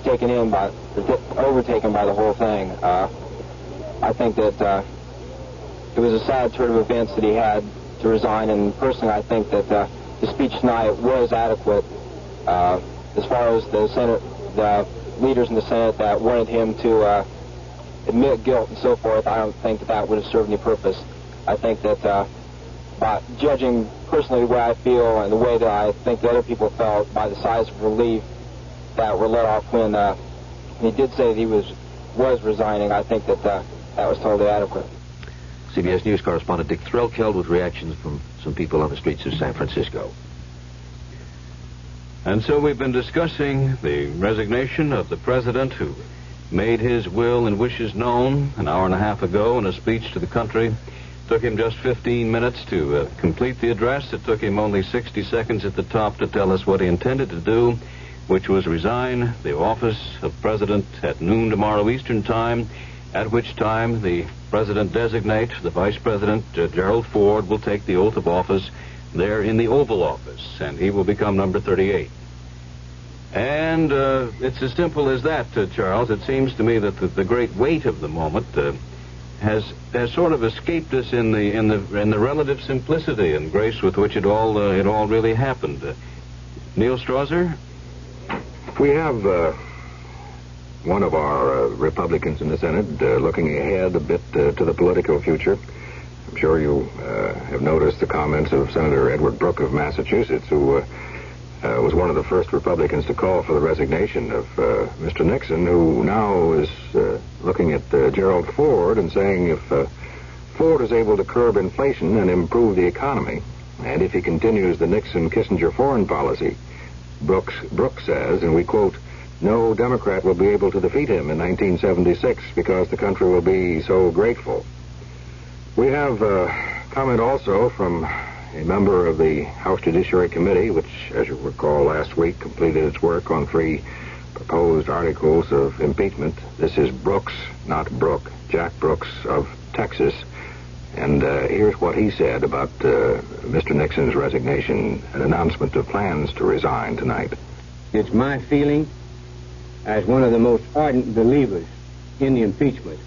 overtaken by the whole thing. I think that it was a sad turn of events that he had to resign, and personally I think that the speech tonight was adequate as far as the leaders in the Senate that wanted him to admit guilt and so forth. I don't think that would have served any purpose. I think that by judging personally the way I feel and the way that I think that other people felt by the sighs of relief that were let off when he did say that he was resigning, I think that was totally adequate. CBS News correspondent Dick Threlkeld with reactions from some people on the streets of San Francisco. And so we've been discussing the resignation of the president who made his will and wishes known an hour and a half ago in a speech to the country. Took him just 15 minutes to complete the address. It took him only 60 seconds at the top to tell us what he intended to do, which was resign the office of president at noon tomorrow Eastern Time, at which time the president-designate, the vice president, Gerald Ford, will take the oath of office there in the Oval Office, and he will become number 38. And it's as simple as that, Charles. It seems to me that the great weight of the moment has sort of escaped us in the relative simplicity and grace with which it all really happened. Neil Strasser? We have one of our Republicans in the Senate looking ahead a bit to the political future. I'm sure you have noticed the comments of Senator Edward Brooke of Massachusetts, who was one of the first Republicans to call for the resignation of Mr. Nixon, who now is looking at Gerald Ford and saying if Ford is able to curb inflation and improve the economy, and if he continues the Nixon-Kissinger foreign policy, Brooke says, and we quote, "No Democrat will be able to defeat him in 1976 because the country will be so grateful." We have a comment also from a member of the House Judiciary Committee, which, as you recall, last week completed its work on 3 proposed articles of impeachment. This is Brooks, not Brooke, Jack Brooks of Texas. And here's what he said about Mr. Nixon's resignation, an announcement of plans to resign tonight. It's my feeling, as one of the most ardent believers in the impeachment,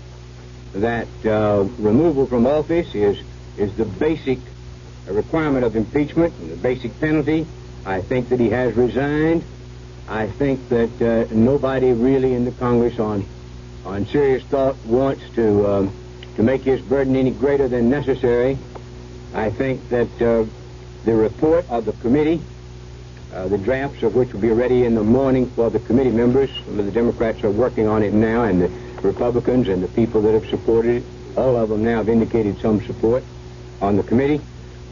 that removal from office is the basic requirement of impeachment and the basic penalty. I think that he has resigned. I think that nobody really in the Congress on serious thought wants to make his burden any greater than necessary. I think that the report of the committee, the drafts of which will be ready in the morning for the committee members, some of the Democrats are working on it now, and the Republicans and the people that have supported it, all of them now have indicated some support on the committee.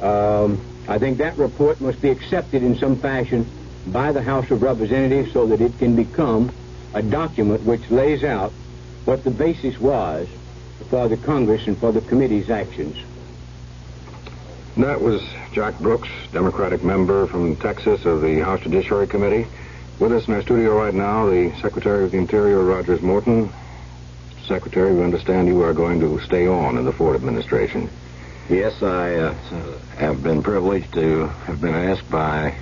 I think that report must be accepted in some fashion by the House of Representatives so that it can become a document which lays out what the basis was for the Congress and for the committee's actions. That was Jack Brooks, Democratic member from Texas of the House Judiciary Committee. With us in our studio right now, the Secretary of the Interior, Rogers Morton. Secretary, we understand you are going to stay on in the Ford administration. Yes, I have been privileged to have been asked by,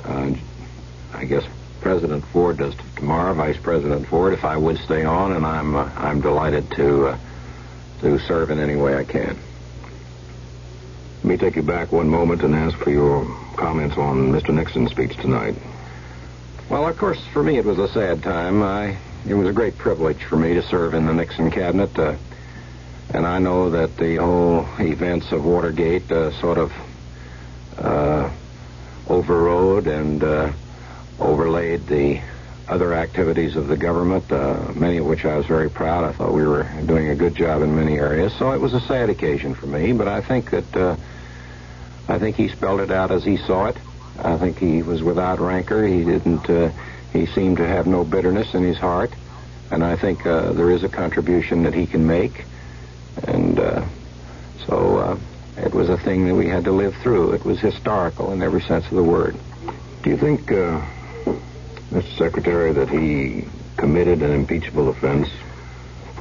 I guess, President Ford does tomorrow, Vice President Ford, if I would stay on, and I'm delighted to serve in any way I can. Let me take you back one moment and ask for your comments on Mr. Nixon's speech tonight. Well, of course, for me it was a sad time. It was a great privilege for me to serve in the Nixon cabinet, and I know that the whole events of Watergate sort of overrode and overlaid the other activities of the government, many of which I was very proud. I thought we were doing a good job in many areas, so it was a sad occasion for me, but I think that he spelled it out as he saw it. I think he was without rancor. He seemed to have no bitterness in his heart, and I think there is a contribution that he can make, and so it was a thing that we had to live through. It was historical in every sense of the word. Do you think, Mr. Secretary, that he committed an impeachable offense?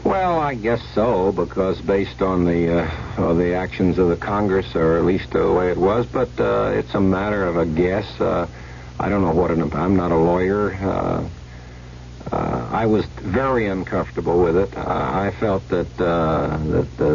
Well, I guess so, because based on the actions of the Congress, or at least the way it was, but it's a matter of a guess. I don't know I'm not a lawyer, I was very uncomfortable with it. I felt that